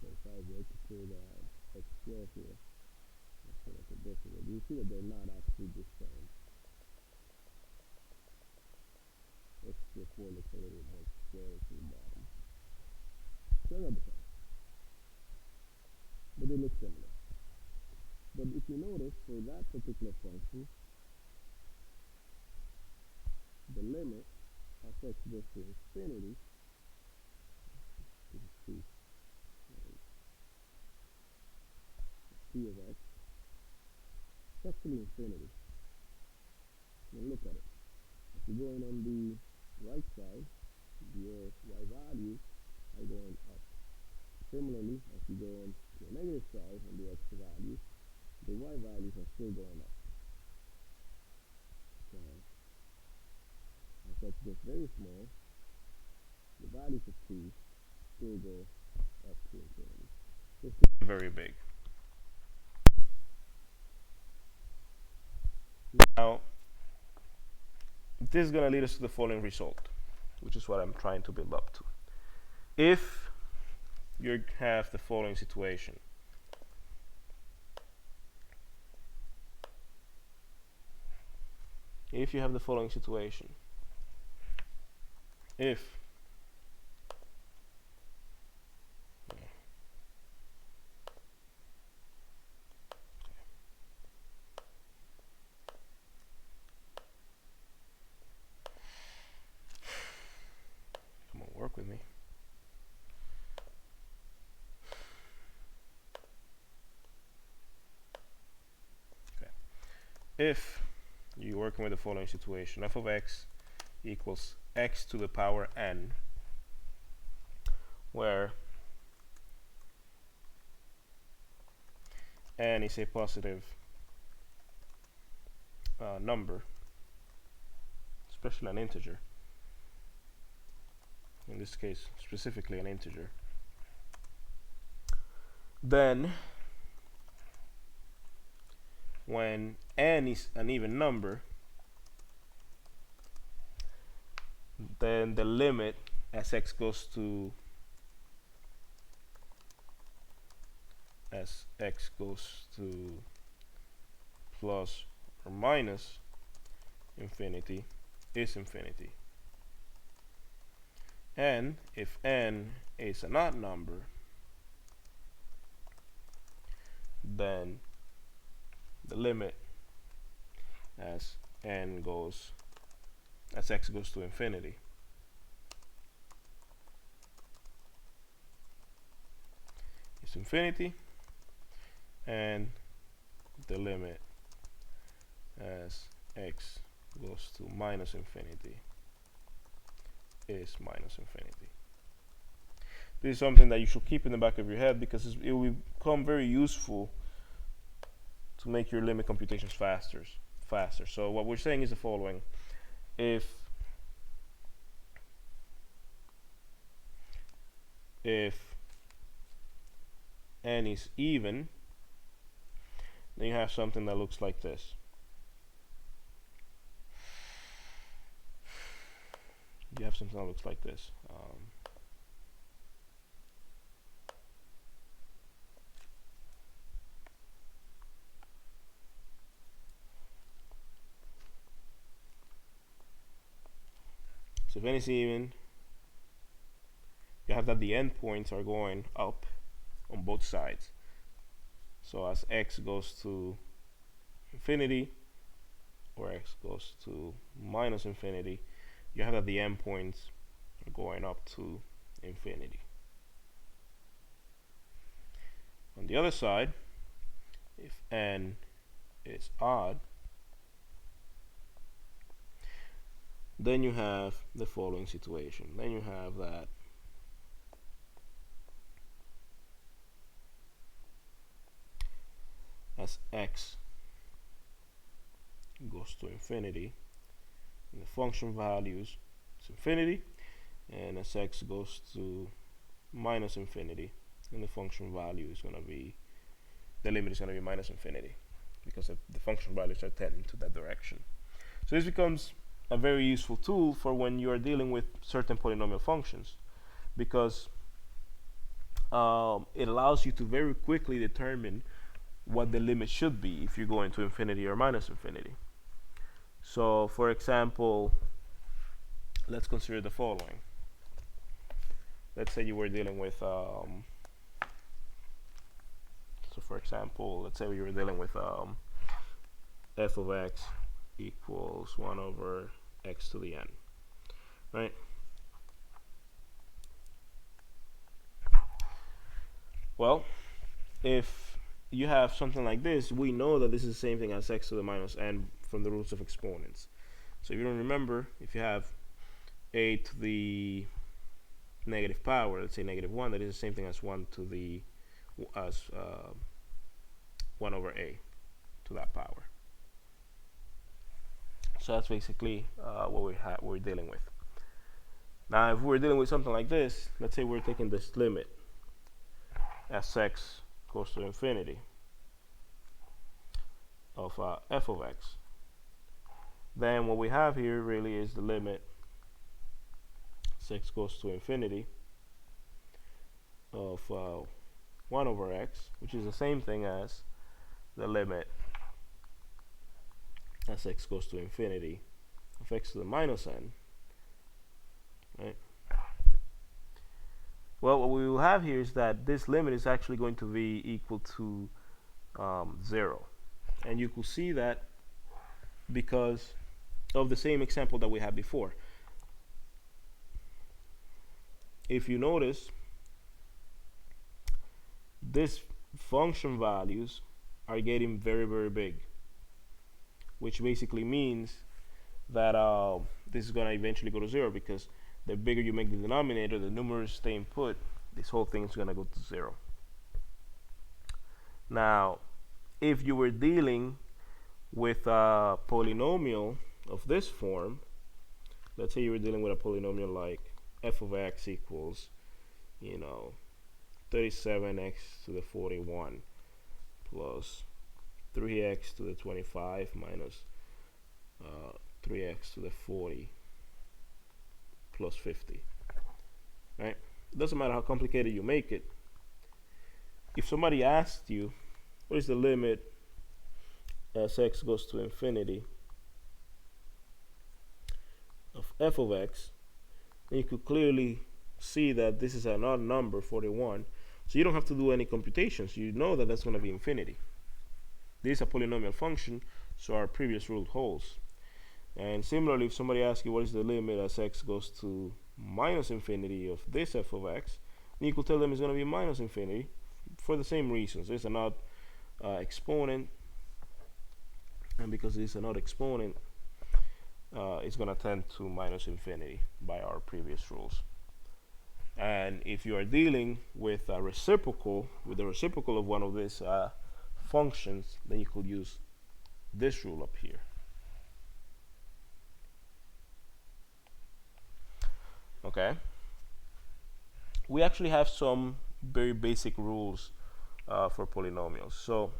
So if I were to put x squared here, let's put it this way, you see that they're not actually the same. X squared 4 looks a little more square to the bottom. So they're not the same, but they look similar. But if you notice, for that particular function, the limit as x goes to infinity, this is p of x, it's actually infinity. Now look at it. If you're going on the right side, your y values are going up. Similarly, as you go on the negative side on the x values, the y values are still going up. So as x gets very small, the values of p still go up to infinity. This is very big. Now, this is going to lead us to the following result, which is what I'm trying to build up to. If you have the following situation, if come on, work with me. Okay. If you're working with the following situation, f of x equals x to the power n, where n is a positive number, especially an integer, in this case specifically an integer, then when n is an even number, then the limit as x goes to plus or minus infinity is infinity. And if n is an odd number, then the limit as x goes to infinity is infinity, and the limit as x goes to minus infinity is minus infinity. This is something that you should keep in the back of your head, because it will become very useful to make your limit computations faster. So what we're saying is the following: if n is even, then you have something that looks like this. So if n is even, you have that the endpoints are going up on both sides. So as x goes to infinity or x goes to minus infinity, you have that the endpoints are going up to infinity. On the other side, if n is odd, then you have the following situation. Then you have that as x to infinity, and the function values is infinity, and as x goes to minus infinity, and the function value is going to be, the limit is going to be minus infinity, because the function values are tending to that direction. So this becomes a very useful tool for when you are dealing with certain polynomial functions, because it allows you to very quickly determine what the limit should be if you're going to infinity or minus infinity. So for example, let's consider the following. Let's say you were dealing with so for example, let's say you were dealing with f of x equals 1 over x to the n, right? Well, if you have something like this, we know that this is the same thing as x to the minus n from the roots of exponents. So if you don't remember, if you have a to the negative power, let's say negative 1, that is the same thing as 1 to the 1 over a to that power. So that's basically what we're dealing with. Now if we're dealing with something like this, let's say we're taking this limit as x goes to infinity of f of x, then what we have here really is the limit as x goes to infinity of 1 over x, which is the same thing as the limit as x goes to infinity of x to the minus n, right? Well, what we will have here is that this limit is actually going to be equal to 0, and you could see that because of the same example that we had before. If you notice, this function values are getting very, very big, which basically means that this is going to eventually go to 0, because the bigger you make the denominator, the numerators staying put, this whole thing is going to go to 0. Now, if you were dealing with a polynomial of this form, let's say you were dealing with a polynomial like f of x equals, 37x to the 41 plus 3x to the 25 minus 3x to the 40 plus 50, right? It doesn't matter how complicated you make it. If somebody asked you what is the limit as x goes to infinity of f of x, then you could clearly see that this is an odd number, 41, so you don't have to do any computations. You know that that's going to be infinity. This is a polynomial function, so our previous rule holds. And similarly, if somebody asks you what is the limit as x goes to minus infinity of this f of x, then you could tell them it's going to be minus infinity for the same reasons. It's an odd exponent, and because it's an odd exponent, it's going to tend to minus infinity by our previous rules. And if you are dealing with a reciprocal, with the reciprocal of one of these functions, then you could use this rule up here. Okay, we actually have some very basic rules for polynomials. So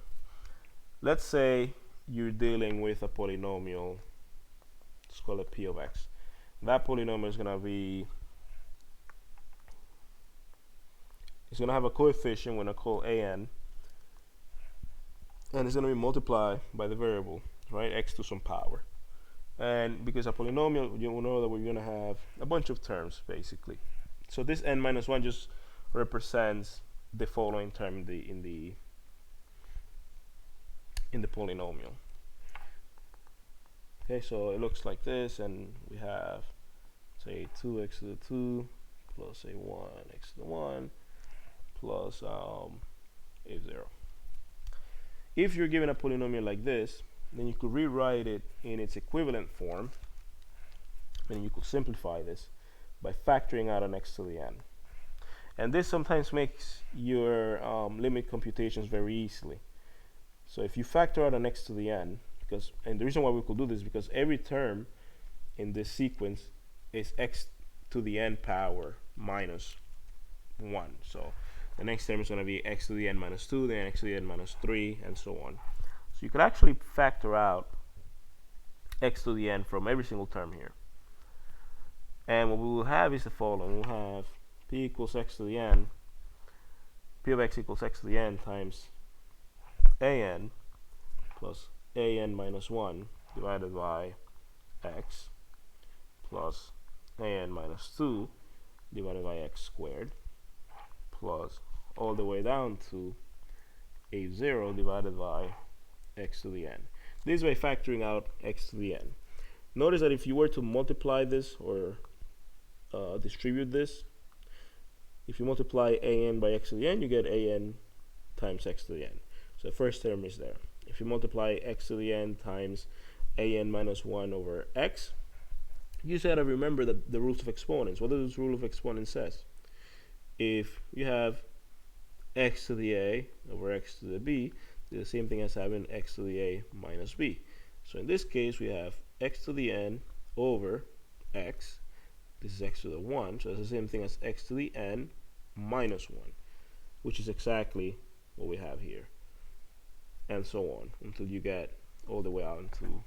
let's say you're dealing with a polynomial, let's call it p of x. That polynomial is going to be, it's going to have a coefficient we're going to call an, and it's going to be multiplied by the variable, right, x to some power. And because a polynomial, you will know that we're going to have a bunch of terms basically. So this n minus 1 just represents the following term in the polynomial. Okay, so it looks like this, and we have, say, 2x to the 2 plus a 1x to the 1 plus a 0. If you're given a polynomial like this, then you could rewrite it in its equivalent form, and you could simplify this by factoring out an x to the n. And this sometimes makes your limit computations very easily. So if you factor out an x to the n because, and the reason why we could do this is because every term in this sequence is x to the n power minus 1. So the next term is going to be x to the n minus 2, then x to the n minus 3, and so on. So you could actually factor out x to the n from every single term here. And what we will have is the following. We'll have p equals x to the n, p of x equals x to the n times an plus an minus 1 divided by x plus an minus 2 divided by x squared plus all the way down to a0 divided by x to the n. This is by factoring out x to the n. Notice that if you were to multiply this or distribute this, if you multiply an by x to the n, you get an times x to the n. So the first term is there. If you multiply x to the n times an minus 1 over x, you just gotta remember that the rules of exponents. What does this rule of exponents says? If you have x to the a over x to the b, it's the same thing as having x to the a minus b. So in this case, we have x to the n over x. This is x to the 1, so it's the same thing as x to the n minus 1, which is exactly what we have here, and so on until you get all the way out into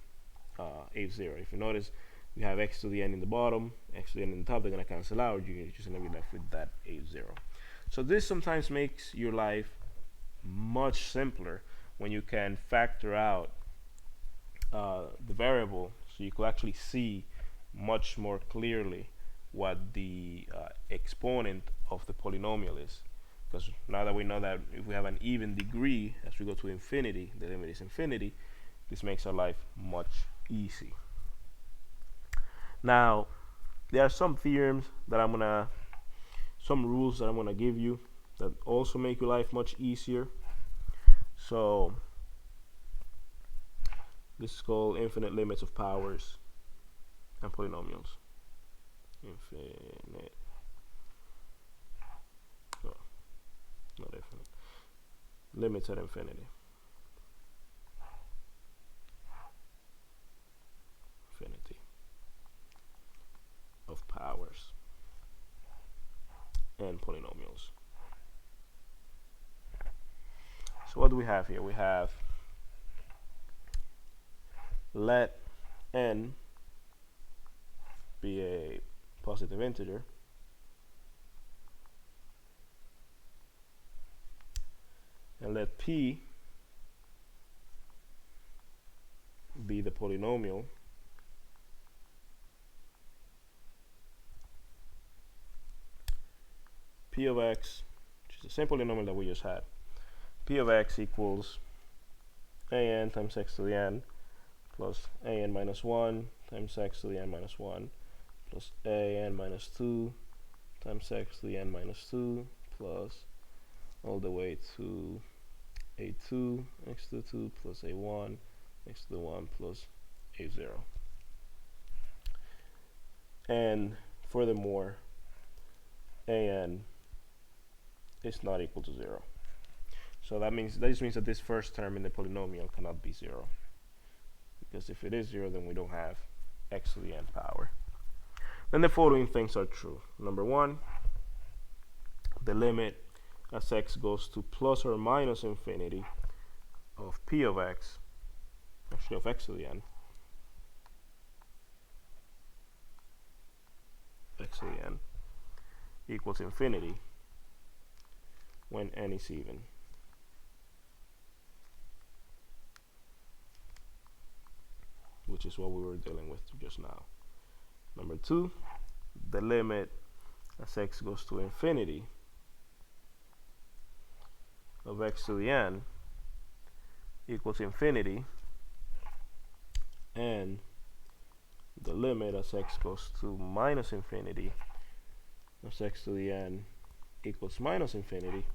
a0. If you notice, we have x to the n in the bottom, x to the n in the top, they're going to cancel out. You're just going to be left with that a0. So this sometimes makes your life much simpler when you can factor out the variable, so you could actually see much more clearly what the exponent of the polynomial is. Because now that we know that if we have an even degree as we go to infinity, the limit is infinity, this makes our life much easy. Now, there are some theorems that some rules that I'm gonna give you that also make your life much easier. So this is called infinite limits of powers and polynomials. Infinite, no, not infinite, limits at infinity. Infinity of powers and polynomials. So what do we have here? We have let n be a positive integer, and let p be the polynomial p of x, which is the same polynomial that we just had. P of x equals an times x to the n plus an minus 1 times x to the n minus 1 plus an minus 2 times x to the n minus 2 plus all the way to a2 x to the 2 plus a1 x to the 1 plus a0. And furthermore, an is not equal to 0. So that just means that this first term in the polynomial cannot be 0, because if it is 0, then we don't have x to the n power. Then the following things are true. Number 1, the limit as x goes to plus or minus infinity of p of x, actually of x to the n, x to the n equals infinity when n is even. Which is what we were dealing with just now. Number 2, the limit as x goes to infinity of x to the n equals infinity, and the limit as x goes to minus infinity of x to the n equals minus infinity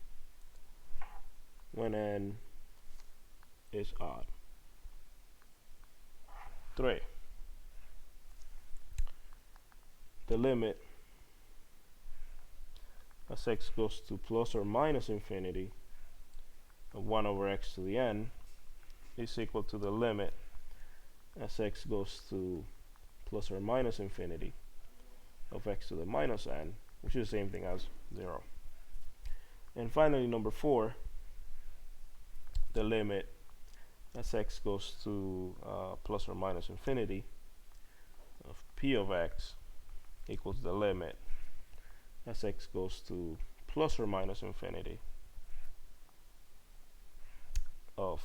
when n is odd. 3, the limit as x goes to plus or minus infinity of 1 over x to the n is equal to the limit as x goes to plus or minus infinity of x to the minus n, which is the same thing as 0. And finally, number 4, the limit as x goes to plus or minus infinity of p of x equals the limit as x goes to plus or minus infinity of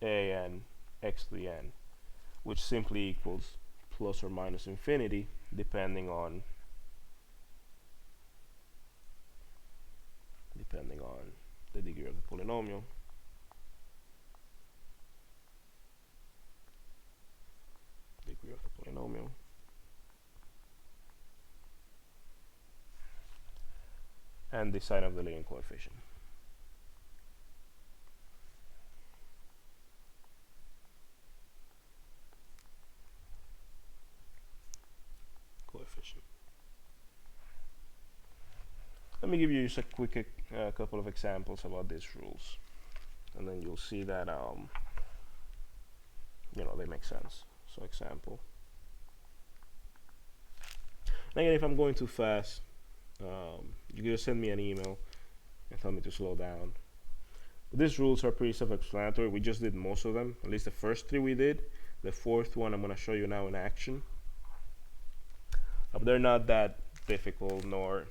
a n x to the n, which simply equals plus or minus infinity depending on the degree of the polynomial. And the sign of the leading coefficient. Let me give you just a quick couple of examples about these rules, and then you'll see that they make sense. So example. And again, if I'm going too fast, you can just send me an email and tell me to slow down. But these rules are pretty self-explanatory. We just did most of them, at least the first 3 we did. The 4th one I'm going to show you now in action. But they're not that difficult nor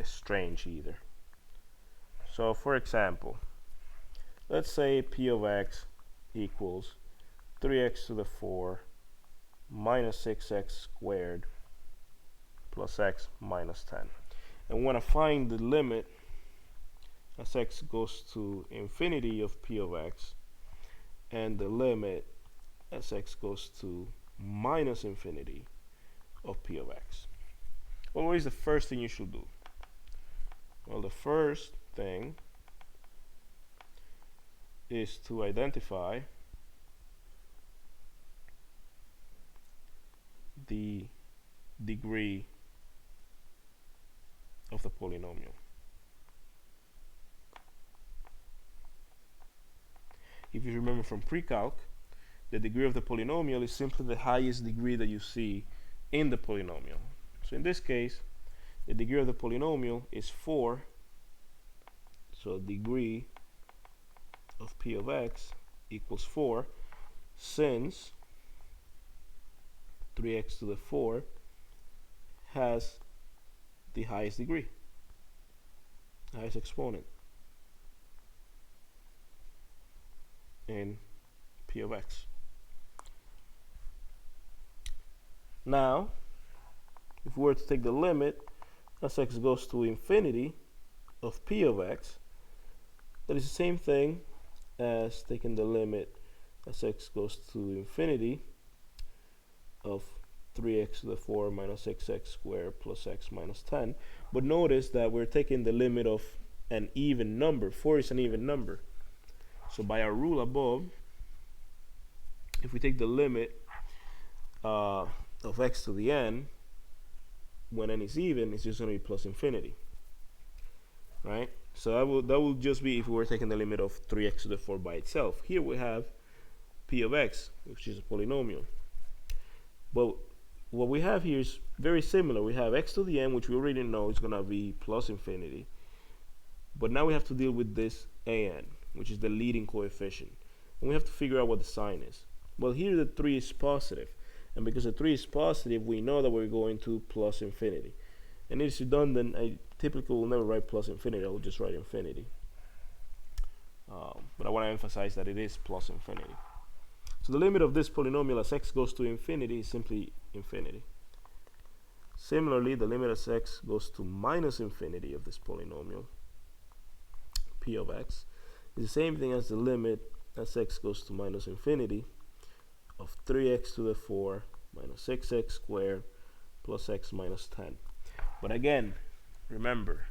strange either. So for example, let's say p of x equals 3x to the 4 minus 6x squared plus x minus 10. And we want to find the limit as x goes to infinity of p of x and the limit as x goes to minus infinity of p of x. Well, what is the first thing you should do? Well, the first thing is to identify the degree of the polynomial. If you remember from pre-calc, the degree of the polynomial is simply the highest degree that you see in the polynomial. So in this case, the degree of the polynomial is 4. So degree of p of x equals 4, since 3x to the 4 has the highest degree, highest exponent in p of x. Now, if we were to take the limit as x goes to infinity of p of x, that is the same thing as taking the limit as x goes to infinity of 3x to the 4 minus 6x squared plus x minus 10. But notice that we're taking the limit of an even number. 4 is an even number. So by our rule above, if we take the limit of x to the n, when n is even, it's just going to be plus infinity, right? So that will just be if we were taking the limit of 3x to the 4 by itself. Here we have p of x, which is a polynomial. But what we have here is very similar. We have x to the n, which we already know is going to be plus infinity. But now we have to deal with this an, which is the leading coefficient. And we have to figure out what the sign is. Well, here the 3 is positive. And because the 3 is positive, we know that we're going to plus infinity. And it's redundant. I typically will never write plus infinity. I will just write infinity. But I want to emphasize that it is plus infinity. So the limit of this polynomial as x goes to infinity is simply infinity. Similarly, the limit as x goes to minus infinity of this polynomial, p of x, is the same thing as the limit as x goes to minus infinity of 3x to the 4 minus 6x squared plus x minus 10. But again, remember,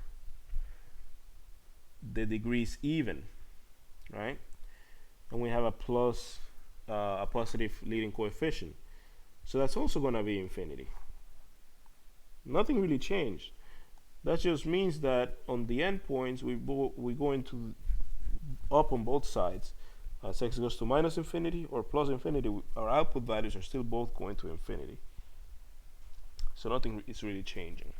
the degree is even, right? And we have a positive leading coefficient. So that's also going to be infinity. Nothing really changed. That just means that on the endpoints, we're going to up on both sides as x goes to minus infinity or plus infinity, our output values are still both going to infinity. So nothing is really changing.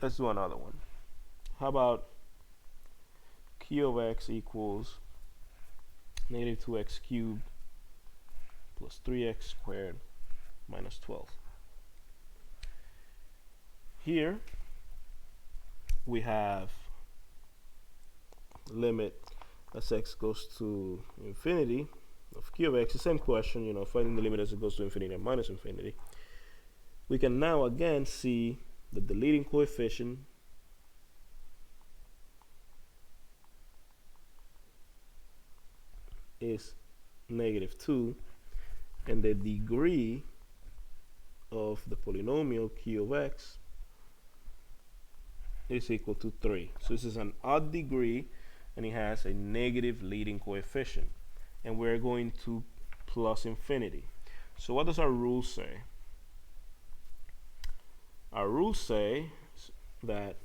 Let's do another one. How about q of x equals negative 2x cubed plus 3x squared minus 12. Here we have limit as x goes to infinity of q of x. The same question, finding the limit as it goes to infinity and minus infinity. We can now again see that the leading coefficient is negative 2, and the degree of the polynomial q of x is equal to 3. So this is an odd degree, and it has a negative leading coefficient, and we're going to plus infinity. So what does our rule say? Our rules say that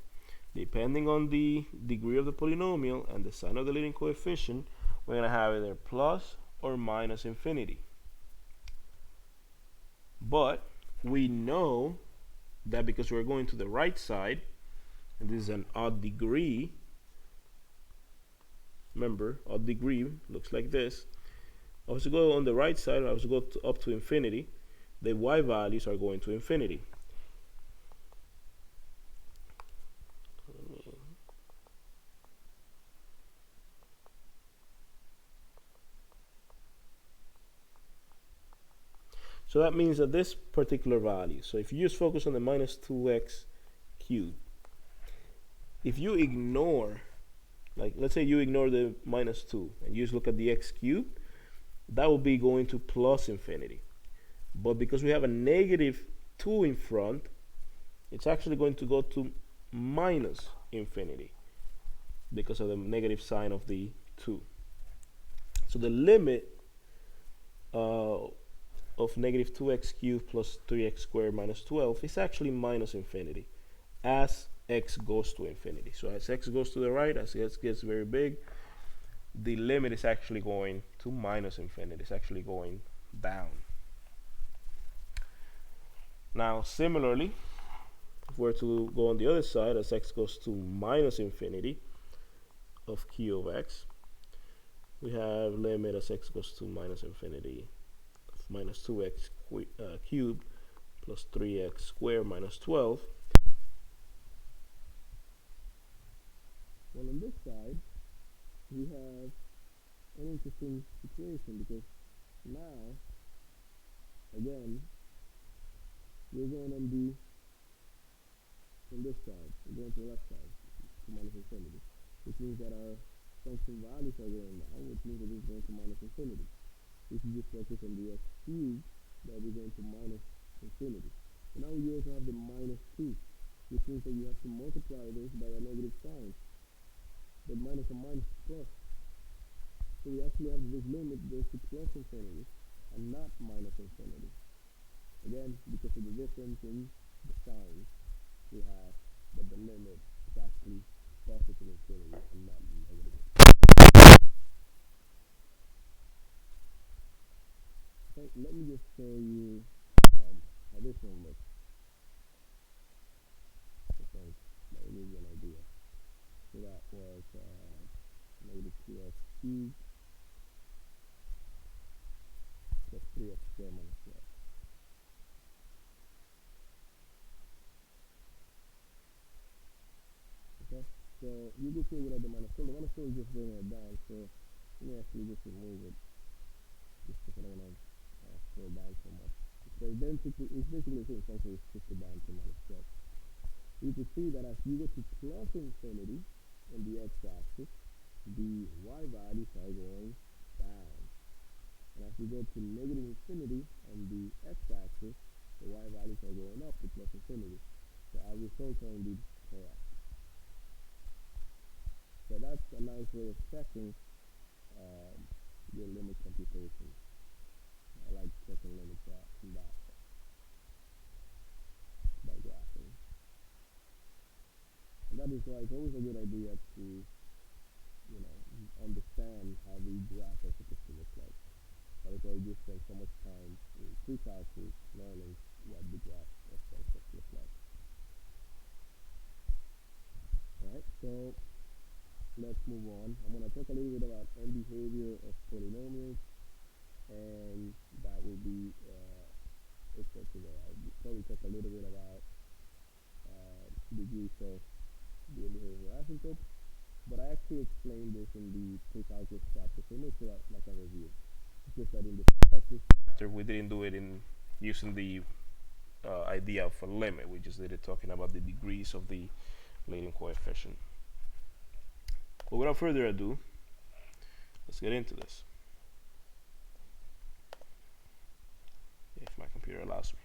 depending on the degree of the polynomial and the sign of the leading coefficient, we're going to have either plus or minus infinity. But we know that because we're going to the right side, and this is an odd degree, remember, odd degree looks like this. I was to go on the right side, I was to go up to infinity, the y values are going to infinity. So that means that this particular value, so if you just focus on the minus 2x cubed, if you ignore, like let's say you ignore the minus 2 and you just look at the x cubed, that will be going to plus infinity. But because we have a negative 2 in front, it's actually going to go to minus infinity because of the negative sign of the 2. So the limit of negative 2x cubed plus 3x squared minus 12 is actually minus infinity as x goes to infinity. So as x goes to the right, as x gets very big, the limit is actually going to minus infinity. It's actually going down. Now similarly, if we're to go on the other side, as x goes to minus infinity of q of x, we have limit as x goes to minus infinity of minus 2x cubed plus 3x squared minus 12. Well, on this side, we have an interesting situation because now, again, we're going on this side, we're going to the left side, to minus infinity, which means that our function values are going down, which means that this is going to minus infinity. If you just focus on the x cubed, that will be going to minus infinity. And now you also have the minus 2, which means that you have to multiply this by a negative sign. The minus and minus is plus. So we actually have this limit goes to plus infinity and not minus infinity. Again, because of the difference in the signs, we have that the limit is actually positive infinity and not negative. Okay, let me just show you how this one looks. I think that will give you an idea. So that was negative 2x cubed plus 3x squared minus 12. Okay, so you can see without the minus 4. The minus 4 is just bringing it down, so let me actually just remove it, just because I don't want to scroll down so much. So it's basically the same function, it's shifted down to minus 12. You can see that as you go to plus infinity on the x-axis, the y values are going down. And as we go to negative infinity on the x-axis, the y values are going up to plus infinity. So our results are indeed correct. So that's a nice way of checking your limit computation. I like checking limits in that by graphing. And that is why it's always a good idea to graph are supposed to look like. That is why we just spend so much time in pre-calculus learning what the graph of functions look like. Alright, so let's move on. I'm going to talk a little bit about end behavior of polynomials, and that will be it for today. I'll probably talk a little bit about degrees of the end behavior of asymptotes, but I actually explained this in the pre-calculus chapter, so let's do like a review. It's just that in the pre-calculus chapter, we didn't do it in using the idea of a limit. We just did it talking about the degrees of the leading coefficient. But without further ado, let's get into this. If my computer allows me.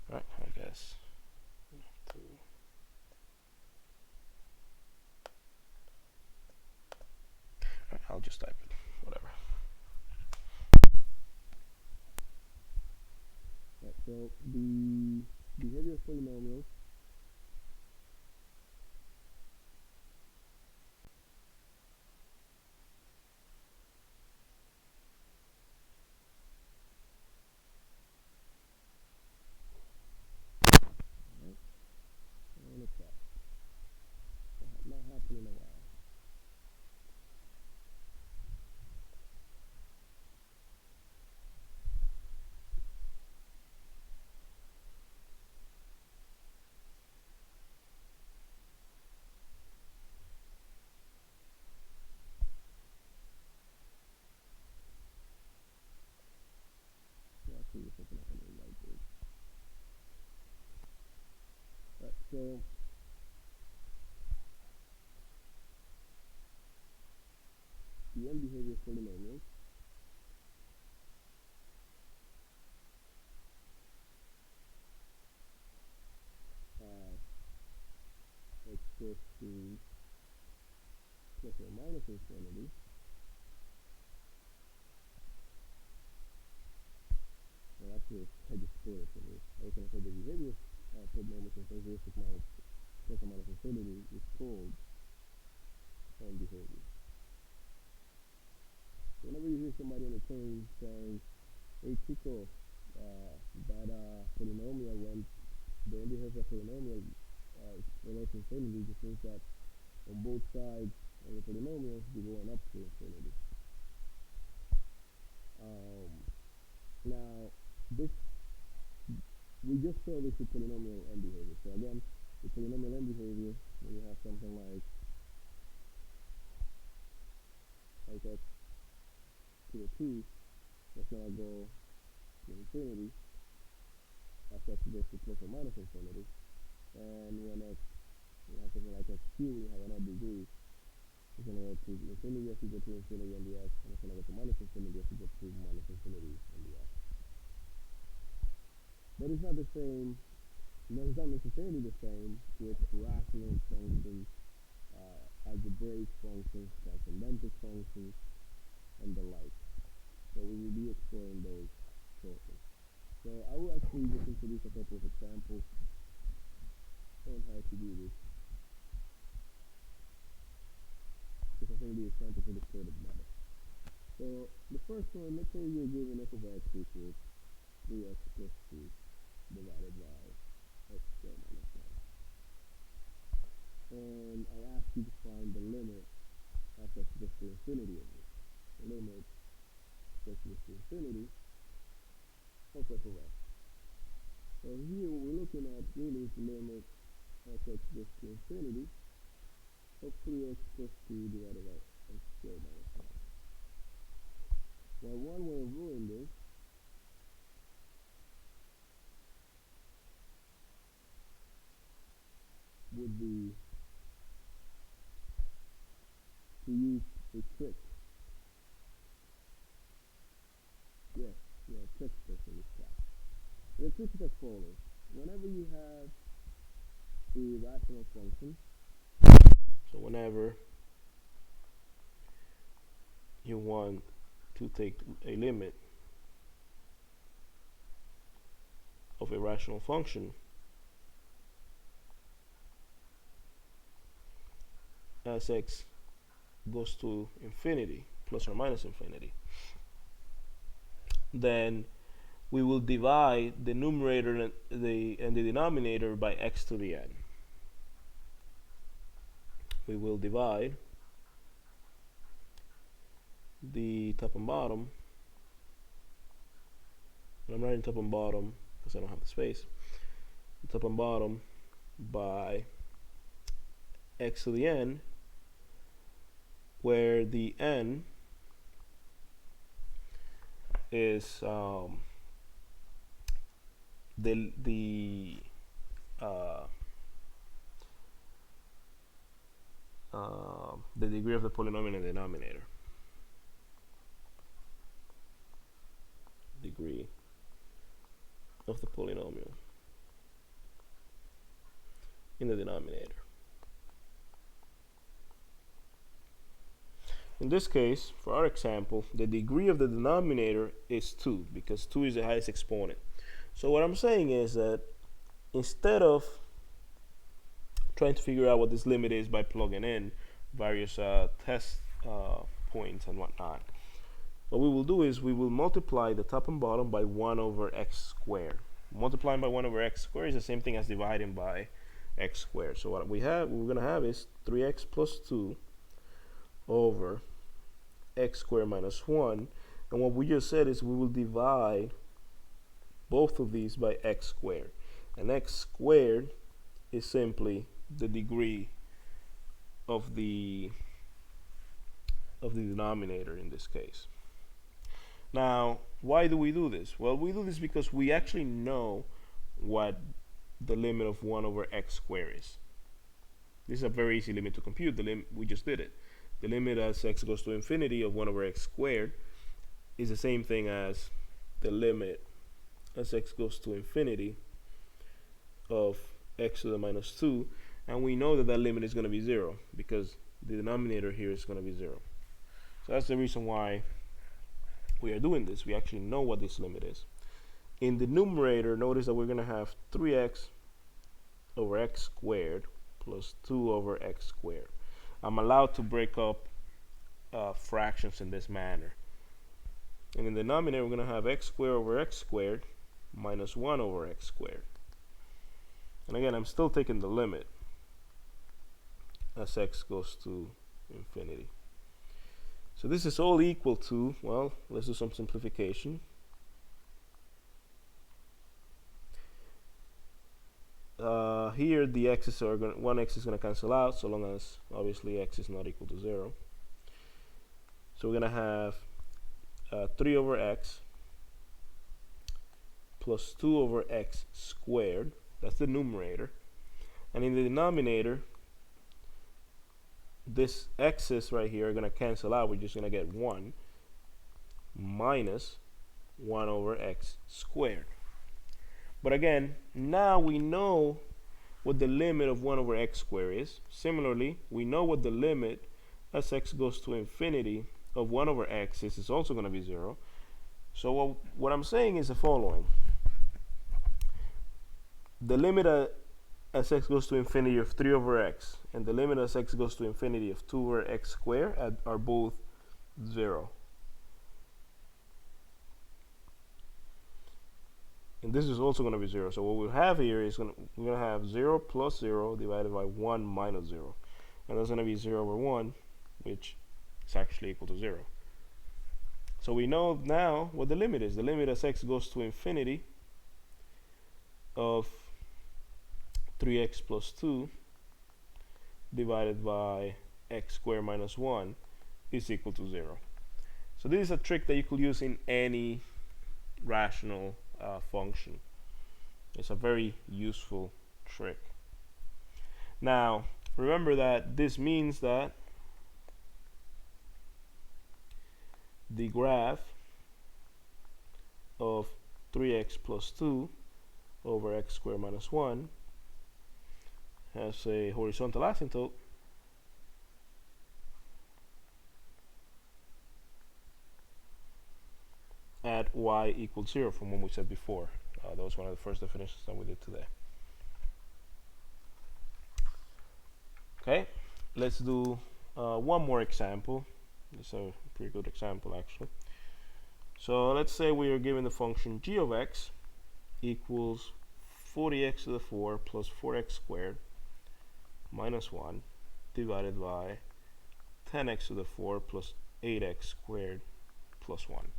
Alright, I guess. Alright, I'll just type it, whatever. Right, so the behavior of polynomials and it's up. Not happening in a while. Actually, just open up a new whiteboard. Right, so the end behavior of polynomials expressed to plus or minus infinity Well, actually, I just spoiled it for me. I was going to say the behavior of polynomials in terms of plus or minus infinity is called end behavior. So whenever you hear somebody on the train saying, hey Chico, that polynomial, when the end behavior of polynomial relates to infinity, just means that on both sides of the polynomial, you're going up to infinity. Now, this we just saw this with polynomial end behavior. So again, the polynomial end behavior, when you have something like x to the 2, that's going to go to infinity as x goes to plus or minus infinity. And when you have something like x cubed, you have another degree, it's going to go to infinity as you go to infinity on the x, and it's going to go to minus infinity as you go to minus infinity on the x. But it's not the same, it's not necessarily the same with rational functions, algebraic functions, transcendental functions, and the like. So we will be exploring those shortly. So I will actually just introduce a couple of examples on how to do this, because I think the examples illustrate it better. So the first one, let's say you're given f of x equals 3x plus 2 divided by x squared minus 1. And I ask you to find the limit as x goes to infinity of this. The limit x goes to infinity of f of x. So here what we're looking at really is the limit as x goes to infinity of 3x plus 2 divided by x squared minus 1. Now one way of doing this would be to use a trick. Yes, we are tricksters in this class. The trick is as follows. Whenever you have a rational function, so whenever you want to take a limit of a rational function as x goes to infinity, plus or minus infinity, then we will divide the numerator and the denominator by x to the n. We will divide the top and bottom, and I'm writing top and bottom because I don't have the space, the top and bottom by x to the n, where the n is the degree of the polynomial in the denominator. Degree of the polynomial in the denominator. In this case, for our example, the degree of the denominator is 2 because 2 is the highest exponent. So what I'm saying is that instead of trying to figure out what this limit is by plugging in various test points and whatnot, what we will do is we will multiply the top and bottom by 1 over x squared. Multiplying by 1 over x squared is the same thing as dividing by x squared. So what we're going to have is 3x plus 2 over x squared minus 1. And what we just said is we will divide both of these by x squared. And x squared is simply the degree of the denominator in this case. Now, why do we do this? Well, we do this because we actually know what the limit of 1 over x squared is. This is a very easy limit to compute. We just did it. The limit as x goes to infinity of 1 over x squared is the same thing as the limit as x goes to infinity of x to the minus 2, and we know that that limit is going to be 0 because the denominator here is going to be 0. So that's the reason why we are doing this. We actually know what this limit is. In the numerator, notice that we're going to have 3x over x squared plus 2 over x squared. I'm allowed to break up fractions in this manner. And in the denominator, we're going to have x squared over x squared minus 1 over x squared. And again, I'm still taking the limit as x goes to infinity. So this is all equal to, well, let's do some simplification. Here the x's are going, one x is going to cancel out so long as obviously x is not equal to 0. So we're going to have 3 over x plus 2 over x squared. That's the numerator. And in the denominator, this x's right here are going to cancel out. We're just going to get 1 minus 1 over x squared. But again, now we know what the limit of 1 over x squared is. Similarly, we know what the limit as x goes to infinity of 1 over x is also going to be 0. So what I'm saying is the following. The limit as x goes to infinity of 3 over x and the limit as x goes to infinity of 2 over x squared are both 0. And this is also going to be 0. So what we'll have here is we're going to have 0 plus 0 divided by 1 minus 0. And that's going to be 0 over 1, which is actually equal to 0. So we know now what the limit is. The limit as x goes to infinity of 3x plus 2 divided by x squared minus 1 is equal to 0. So this is a trick that you could use in any rational function. It's a very useful trick. Now remember that this means that the graph of 3x plus 2 over x squared minus 1 has a horizontal asymptote at y equals 0 from what we said before. That was one of the first definitions that we did today. Okay, let's do one more example. This is a pretty good example actually. So let's say we are given the function g of x equals 40x to the 4 plus 4x squared minus 1 divided by 10x to the 4 plus 8x squared plus 1.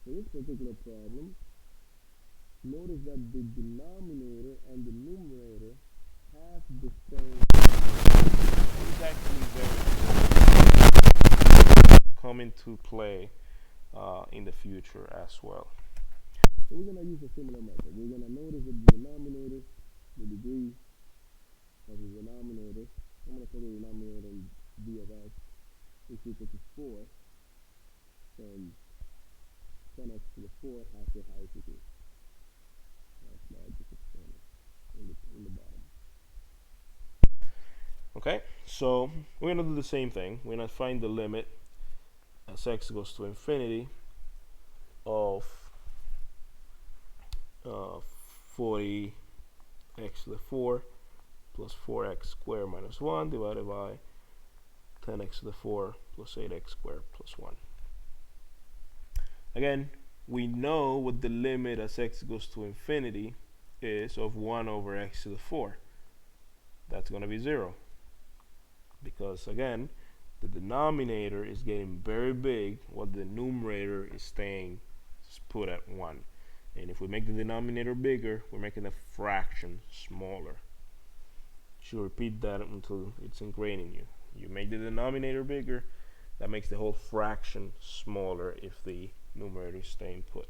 For this particular problem, notice that the denominator and the numerator have the same. It's actually very come into play in the future as well. So we're going to use a similar method. We're going to notice that the denominator, the degree of the denominator, I'm going to call the denominator d of x is equal to 4. Then 10x to the 4 has the highest degree. That's largest exponent in the bottom. Okay, so we're going to do the same thing. We're going to find the limit as x goes to infinity of 40x to the 4 plus 4x squared minus 1 divided by 10x to the 4 plus 8x squared plus 1. Again, we know what the limit as x goes to infinity is of 1 over x to the 4. That's going to be 0. Because again, the denominator is getting very big while the numerator is staying put at 1. And if we make the denominator bigger, we're making the fraction smaller. You should repeat that until it's ingrained in you. You make the denominator bigger, that makes the whole fraction smaller if the numerator is staying put.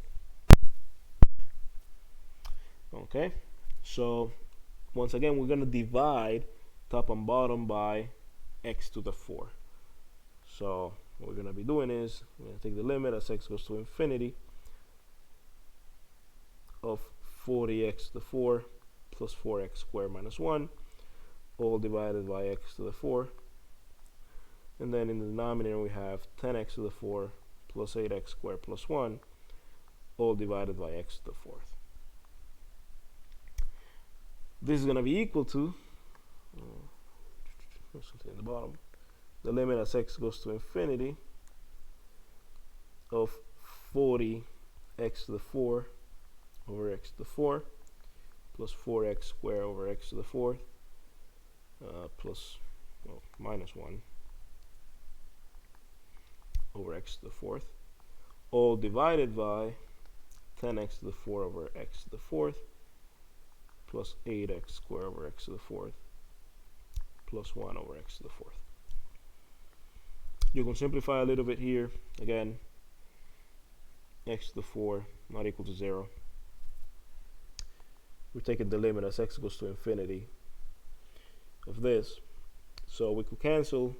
Okay, so once again, we're going to divide top and bottom by x to the 4. So what we're going to be doing is we're going to take the limit as x goes to infinity of 40x to the 4 plus 4x squared minus 1 all divided by x to the 4, and then in the denominator we have 10x to the 4 plus 8x squared plus 1 all divided by x to the 4th. This is going to be equal to something at the bottom, the limit as x goes to infinity of 40x to the 4 over x to the 4 plus 4x squared over x to the 4th plus minus 1 over x to the 4th all divided by 10x to the 4 over x to the 4th plus 8x squared over x to the 4th plus 1 over x to the 4th. You can simplify a little bit here. Again, x to the 4 not equal to 0. We're taking the limit as x goes to infinity of this, so we could cancel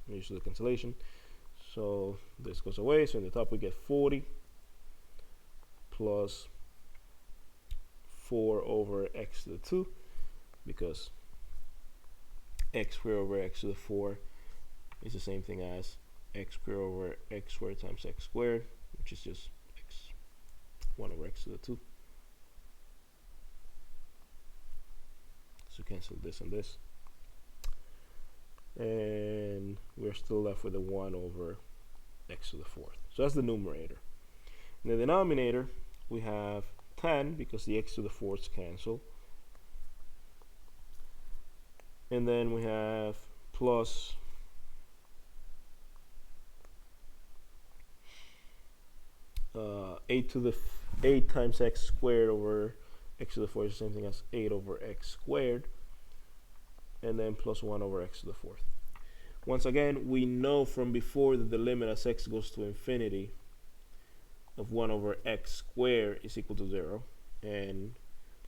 use the cancellation, so this goes away, so in the top we get 40 plus 4 over x to the 2, because x squared over x to the 4 is the same thing as x squared over x squared times x squared, which is just x 1 over x to the 2. So cancel this and this, and we're still left with a 1 over x to the 4th. So that's the numerator. In the denominator we have 10 because the x to the 4ths cancel, and then we have plus 8 times x squared over x to the 4th is the same thing as 8 over x squared, and then plus 1 over x to the 4th. Once again, we know from before that the limit as x goes to infinity of 1 over x squared is equal to 0, and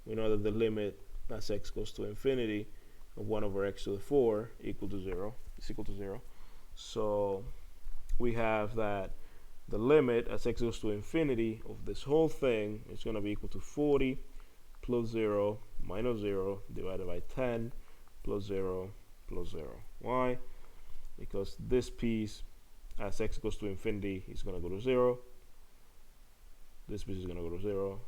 we know that the limit as x goes to infinity of 1 over x to the 4 equal to 0 is equal to 0. So we have that the limit as x goes to infinity of this whole thing is going to be equal to 40 plus 0 minus 0 divided by 10 plus 0 plus 0. Why? because this piece, as x goes to infinity, is going to go to 0. This piece is going to go to 0.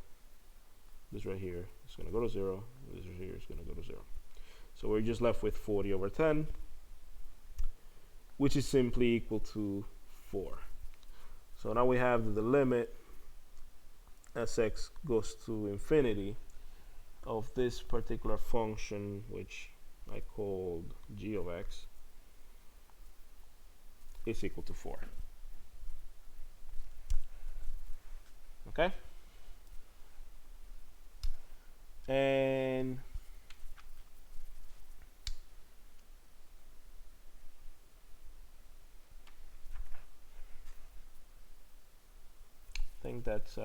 This right here is going to go to 0. This right here is going to go to 0. So we're just left with 40 over 10, which is simply equal to 4. So now we have the limit as x goes to infinity of this particular function, which I called g of x, is equal to 4. Okay? And I think that's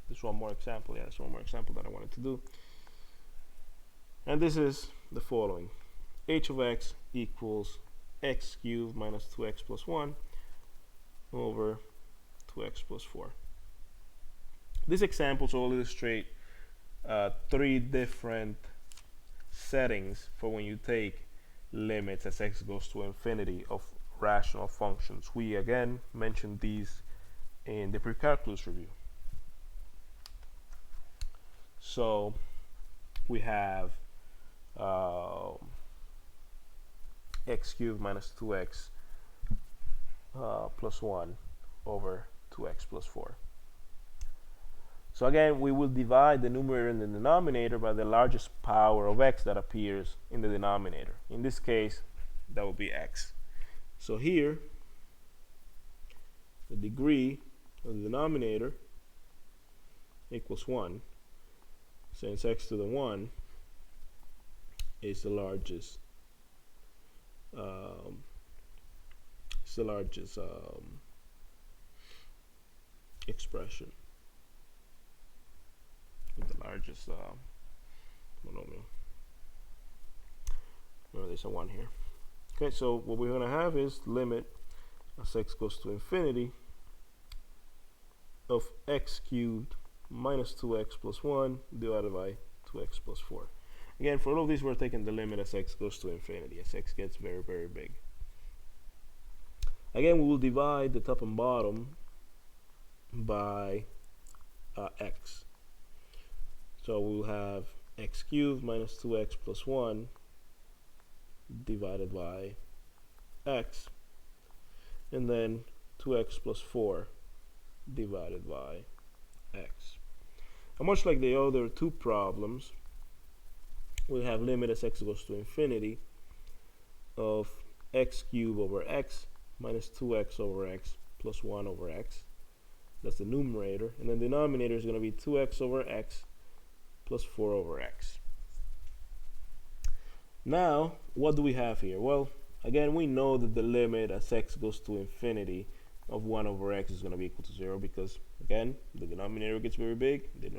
this one more example. Yeah, that's one more example that I wanted to do. And this is the following: h of x equals x cubed minus 2x plus 1 over 2x plus 4. These examples will illustrate 3 different settings for when you take limits as x goes to infinity of rational functions. We again mentioned these in the pre-calculus review. So we have x cubed minus 2x plus 1 over 2x plus 4. So again, we will divide the numerator and the denominator by the largest power of x that appears in the denominator. In this case, that will be x. So here, the degree of the denominator equals 1, since x to the 1 is the largest expression, the largest monomial. Remember, there's a 1 here. Okay, so what we're going to have is limit as x goes to infinity of x cubed minus 2x plus 1 divided by 2x plus 4. Again, for all of these, we're taking the limit as x goes to infinity, as x gets very, very big. Again, we will divide the top and bottom by x. So we'll have x cubed minus 2x plus 1 divided by x, and then 2x plus 4 divided by x. And much like the other two problems, we have limit as x goes to infinity of x cubed over x minus 2x over x plus 1 over x. That's the numerator. And then the denominator is going to be 2x over x plus 4 over x. Now, what do we have here? Well, again, we know that the limit as x goes to infinity of 1 over x is going to be equal to 0 because, again, the denominator gets very big, the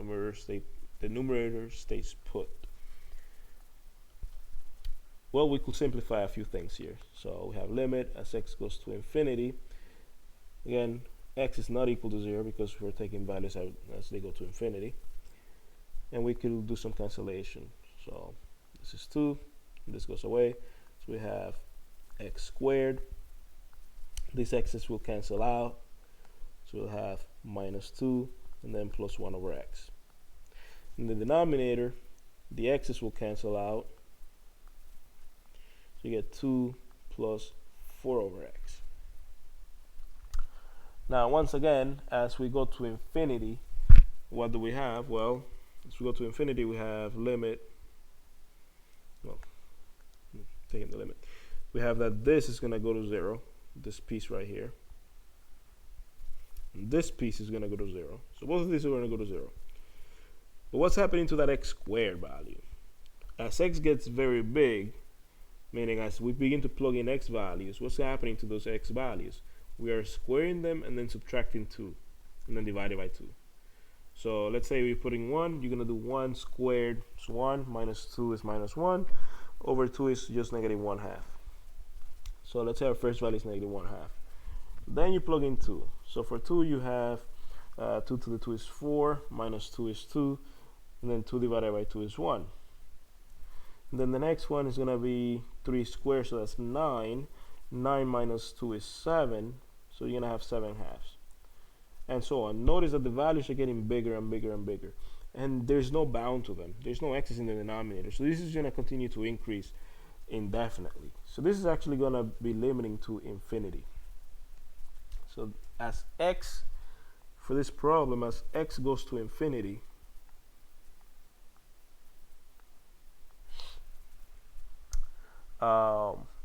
numerator stays put. Well, we could simplify a few things here. So we have limit as x goes to infinity. Again, x is not equal to 0 because we're taking values as they go to infinity. And we could do some cancellation. So this is 2, and this goes away. So we have x squared. These x's will cancel out. So we'll have minus 2 and then plus 1 over x. In the denominator, the x's will cancel out. So you get 2 plus 4 over x. Now, once again, as we go to infinity, what do we have? Well, as we go to infinity, we have limit. Well, taking the limit. We have that this is going to go to 0. This piece right here. And this piece is going to go to 0. So both of these are going to go to 0. But what's happening to that x squared value? As x gets very big, meaning as we begin to plug in x values, what's happening to those x values? We are squaring them and then subtracting 2 and then dividing by 2. So let's say we're putting 1, you're going to do 1 squared is 1, minus 2 is minus 1, over 2 is just negative 1/2. So let's say our first value is negative 1/2. Then you plug in 2. So for 2 you have 2 to the 2 is 4, minus 2 is 2, and then 2 divided by 2 is 1. And then the next one is going to be 3 squared, so that's 9. 9 minus 2 is 7, so you're going to have 7 halves, and so on. Notice that the values are getting bigger and bigger and bigger, and there's no bound to them. There's no x's in the denominator, so this is going to continue to increase indefinitely. So this is actually going to be limiting to infinity. So as x, for this problem, as x goes to infinity,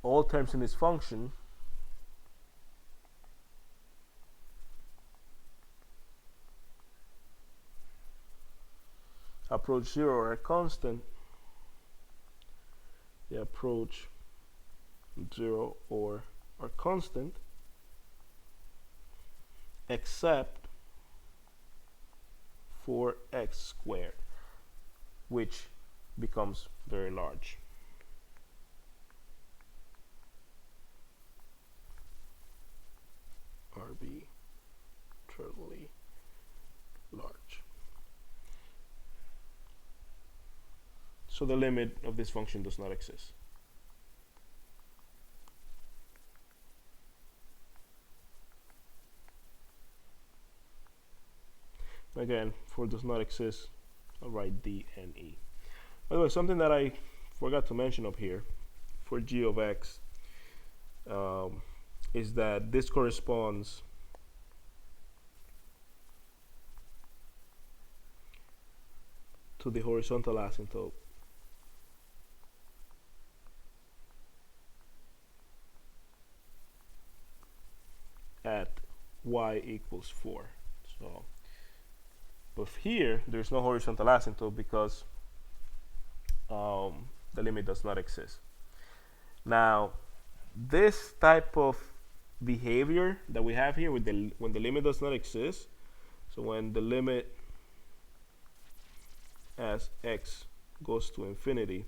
all terms in this function approach 0 or a constant. They approach 0 or are constant, except for x squared, which becomes very large. Arbitrarily large. So the limit of this function does not exist. Again, for does not exist, I'll write D and E. By the way, something that I forgot to mention up here for g of x is that this corresponds to the horizontal asymptote at y equals 4. So, but here there's no horizontal asymptote because the limit does not exist. Now, this type of behavior that we have here with when the limit does not exist, so when the limit as x goes to infinity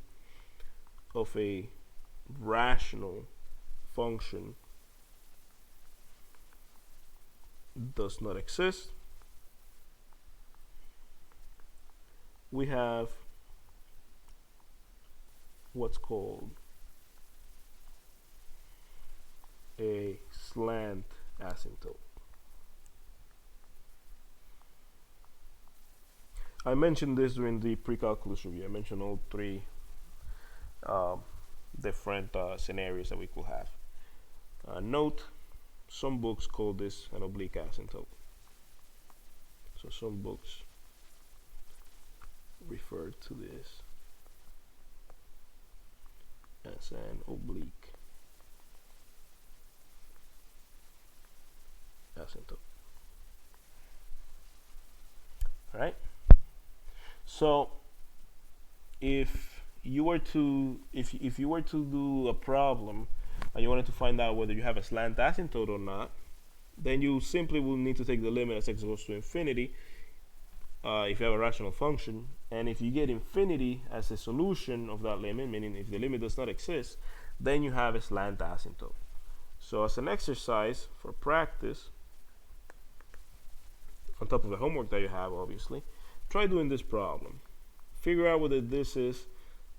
of a rational function does not exist, we have what's called a slant asymptote. I mentioned this during the pre-calculus review. I mentioned all three different scenarios that we could have. Note, some books call this an oblique asymptote. So some books refer to this as an oblique asymptote. All right. So if you were to do a problem and you wanted to find out whether you have a slant asymptote or not, then you simply will need to take the limit as x goes to infinity if you have a rational function, and if you get infinity as a solution of that limit, meaning if the limit does not exist, then you have a slant asymptote. So as an exercise for practice, on top of the homework that you have, obviously, try doing this problem. Figure out whether this is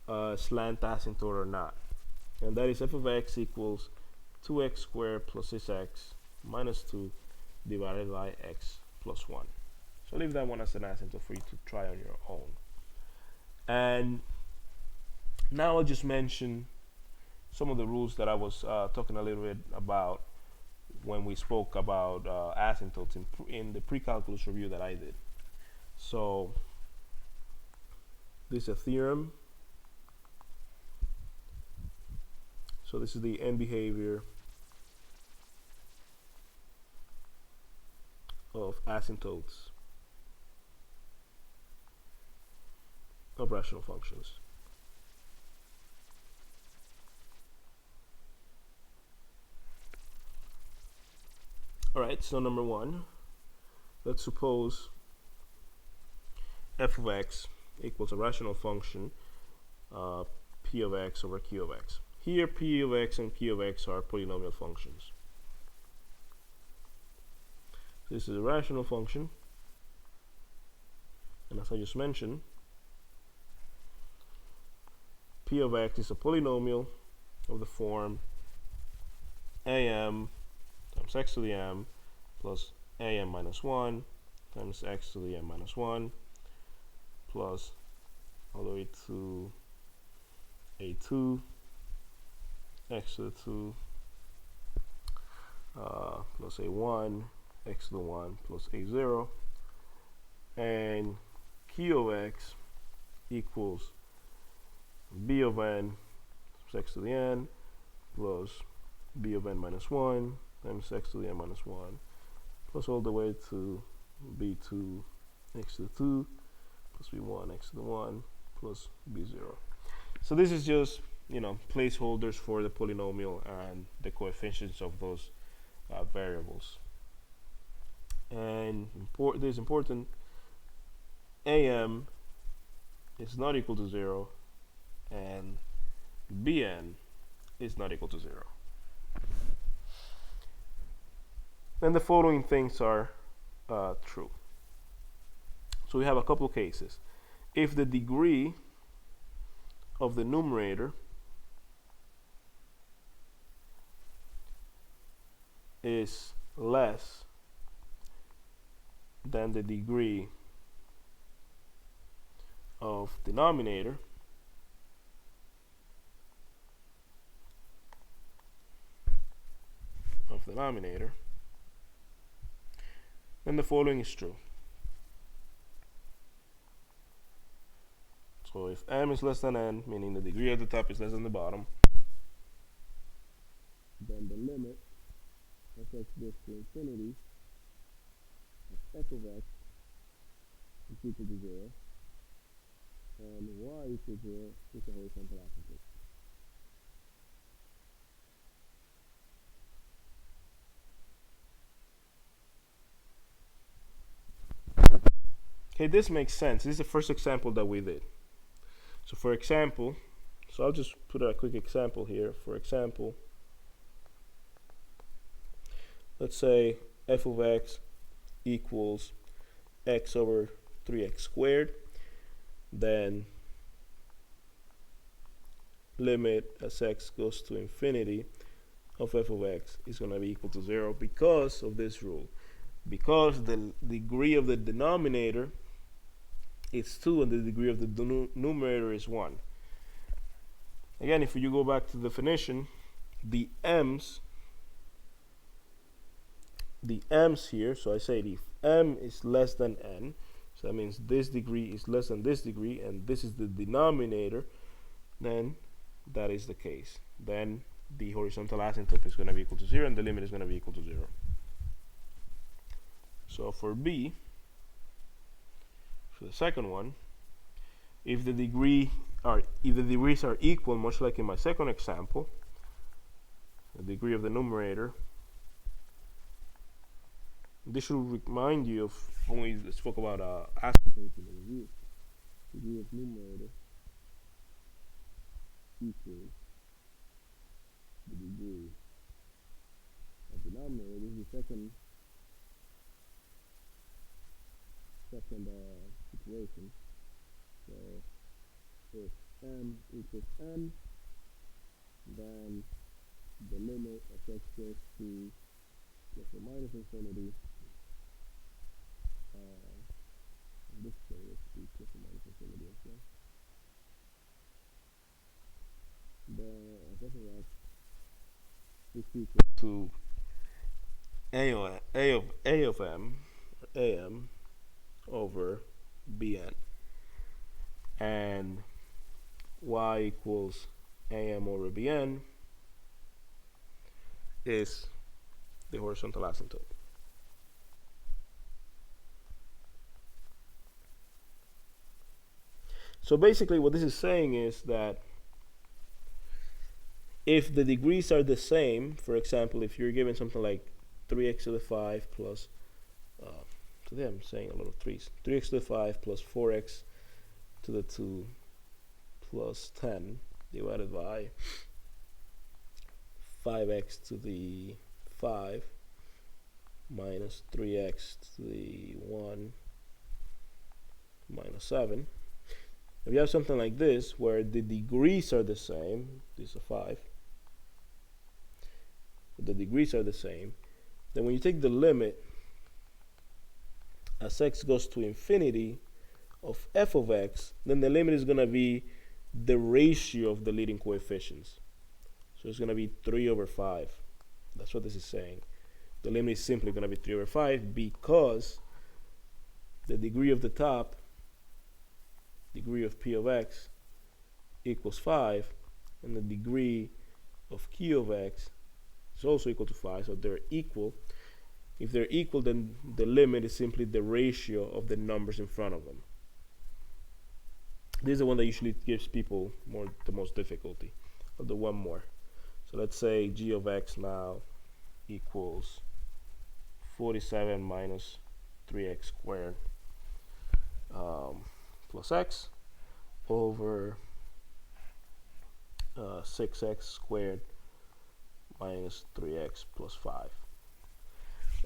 a slant asymptote or not. And that is f of x equals 2x squared plus 6x minus 2 divided by x plus 1. So leave that one as an asymptote for you to try on your own. And now I'll just mention some of the rules that I was talking a little bit about when we spoke about asymptotes in the pre-calculus review that I did. So this is a theorem. So this is the end behavior of asymptotes of rational functions. Alright, so number one, let's suppose f of x equals a rational function p of x over q of x. Here p of x and q of x are polynomial functions. This is a rational function, and as I just mentioned, p of x is a polynomial of the form am times x to the m plus am minus 1 times x to the m minus 1 plus all the way to a2 x to the 2 plus a1 x to the 1 plus a0, and q of x equals b of n times x to the n plus b of n minus 1 times x to the n minus 1 plus all the way to b2 x to the 2 plus b1 x to the 1 plus b0. So this is just, placeholders for the polynomial and the coefficients of those variables. And this is important, am is not equal to 0 and bn is not equal to 0. Then the following things are true. So we have a couple cases. If the degree of the numerator is less than the degree of denominator, then the following is true. So if m is less than n, meaning the degree of the top is less than the bottom, then the limit of x goes to infinity of f of x is equal to 0, and y equals 0 is the horizontal asymptote. Okay, this makes sense. This is the first example that we did. So for example, I'll just put a quick example here. For example, let's say f of x equals x over 3x squared. Then limit as x goes to infinity of f of x is going to be equal to 0 because of this rule. Because the degree of the denominator is 2 and the degree of the numerator is 1. Again, if you go back to the definition, the m's here, so I say if m is less than n, so that means this degree is less than this degree and this is the denominator, then that is the case. Then the horizontal asymptote is going to be equal to 0 and the limit is going to be equal to 0. So for B, for the second one, if the degrees are equal, much like in my second example, the degree of the numerator, this should remind you of when we spoke about asymptotes in the review. Degree of numerator equals the degree of denominator. This is the second situation. So if m equals n, then the limit of x goes to plus or minus infinity. In this case, it's plus or minus infinity as well. The f of x is equal to a of m, am over bn, and y equals am over bn is the horizontal asymptote. So basically what this is saying is that if the degrees are the same, for example, if you're given something like 3x to the 5 plus today I'm saying a lot of 3's, 3x to the 5 plus 4x to the 2 plus 10 divided by 5x to the 5 minus 3x to the 1 minus 7. If you have something like this where the degrees are the same, this is a 5, but the degrees are the same, then when you take the limit as x goes to infinity of f of x, then the limit is going to be the ratio of the leading coefficients. So it's going to be 3 over 5. That's what this is saying. The limit is simply going to be 3 over 5 because the degree of the top, degree of p of x, equals 5, and the degree of q of x is also equal to 5, so they're equal. If they're equal, then the limit is simply the ratio of the numbers in front of them. This is the one that usually gives people the most difficulty. I'll do one more. So let's say g of x now equals 47 minus 3x squared plus x over 6x squared minus 3x plus 5.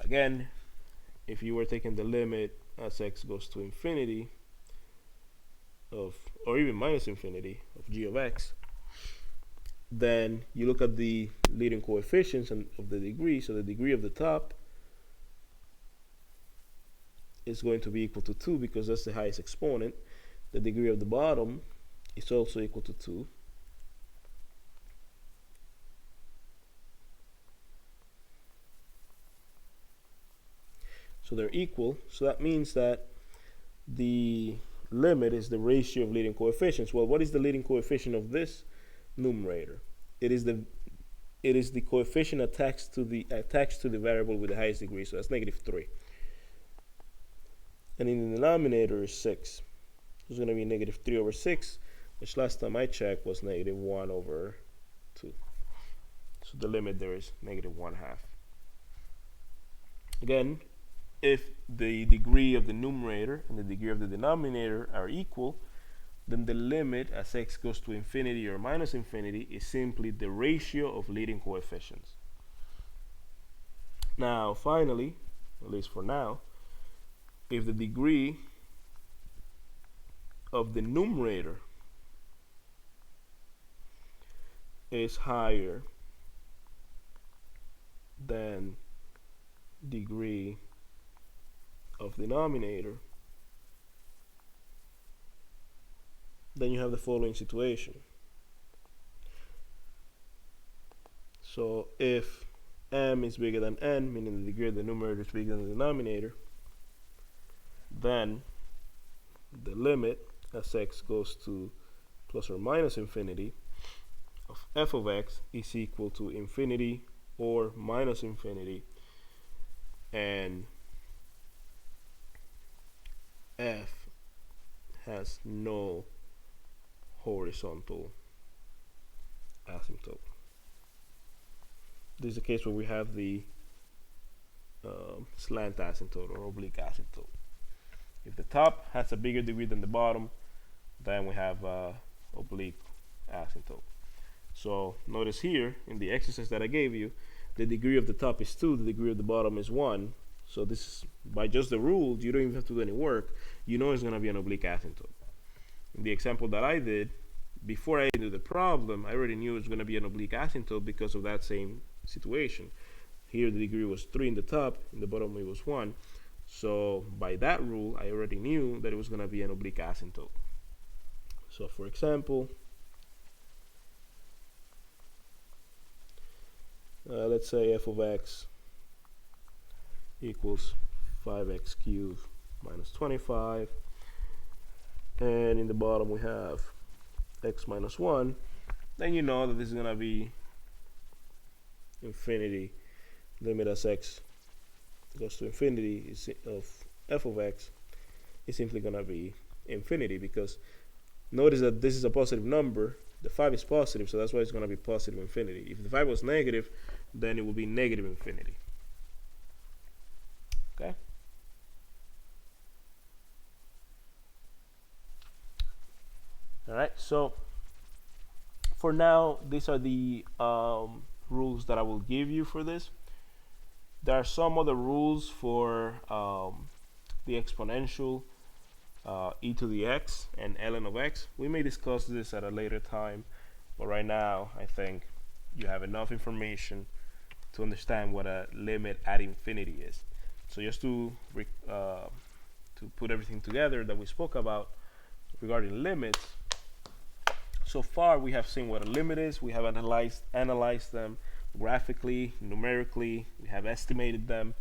Again, if you were taking the limit as x goes to infinity of, or even minus infinity of g of x, then you look at the leading coefficients of the degree. So the degree of the top is going to be equal to 2 because that's the highest exponent. The degree of the bottom is also equal to 2. So they're equal. So that means that the limit is the ratio of leading coefficients. Well, what is the leading coefficient of this numerator? It is the coefficient attached to the variable with the highest degree. So that's negative 3. And in the denominator is 6. It's going to be negative 3 over 6, which last time I checked was negative 1 over 2. So the limit there is negative 1/2. Again, if the degree of the numerator and the degree of the denominator are equal, then the limit as x goes to infinity or minus infinity is simply the ratio of leading coefficients. Now, finally, at least for now, if the degree of the numerator is higher than degree of denominator, then you have the following situation. So if m is bigger than n, meaning the degree of the numerator is bigger than the denominator, then the limit as x goes to plus or minus infinity of f of x is equal to infinity or minus infinity, and f has no horizontal asymptote. This is the case where we have the slant asymptote or oblique asymptote. If the top has a bigger degree than the bottom, then we have oblique asymptote. So notice here in the exercise that I gave you, the degree of the top is 2, the degree of the bottom is 1. So this is, by just the rules, you don't even have to do any work. You know it's going to be an oblique asymptote. In the example that I did, before I did the problem, I already knew it was going to be an oblique asymptote because of that same situation. Here the degree was 3 in the top, in the bottom it was 1. So by that rule, I already knew that it was going to be an oblique asymptote. So for example, let's say f of x equals 5x cubed minus 25, and in the bottom we have x minus 1, then you know that this is going to be infinity. Limit as x goes to infinity is of f of x is simply going to be infinity, because notice that this is a positive number. The 5 is positive, so that's why it's going to be positive infinity. If the 5 was negative, then it will be negative infinity. Okay? Alright, so for now, these are the rules that I will give you for this. There are some other rules for the exponential e to the x and ln of x. We may discuss this at a later time, but right now I think you have enough information to understand what a limit at infinity is. So just to put everything together that we spoke about regarding limits, so far we have seen what a limit is. We have analyzed them graphically, numerically. We have estimated them.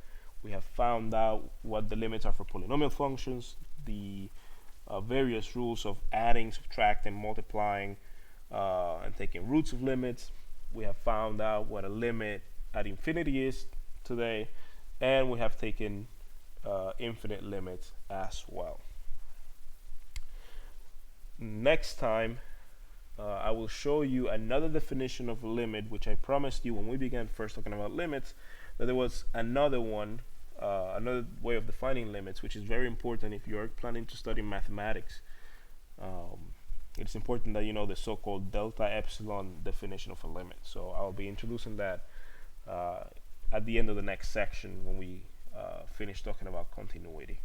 We have found out what the limits are for polynomial functions, the various rules of adding, subtracting, multiplying, and taking roots of limits. We have found out what a limit at infinity is today, and we have taken infinite limits as well. Next time, I will show you another definition of a limit, which I promised you when we began first talking about limits, that there was another one, another way of defining limits, which is very important if you're planning to study mathematics. It's important that you know the so-called delta epsilon definition of a limit. So I'll be introducing that at the end of the next section when we finish talking about continuity.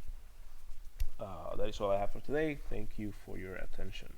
That is all I have for today. Thank you for your attention.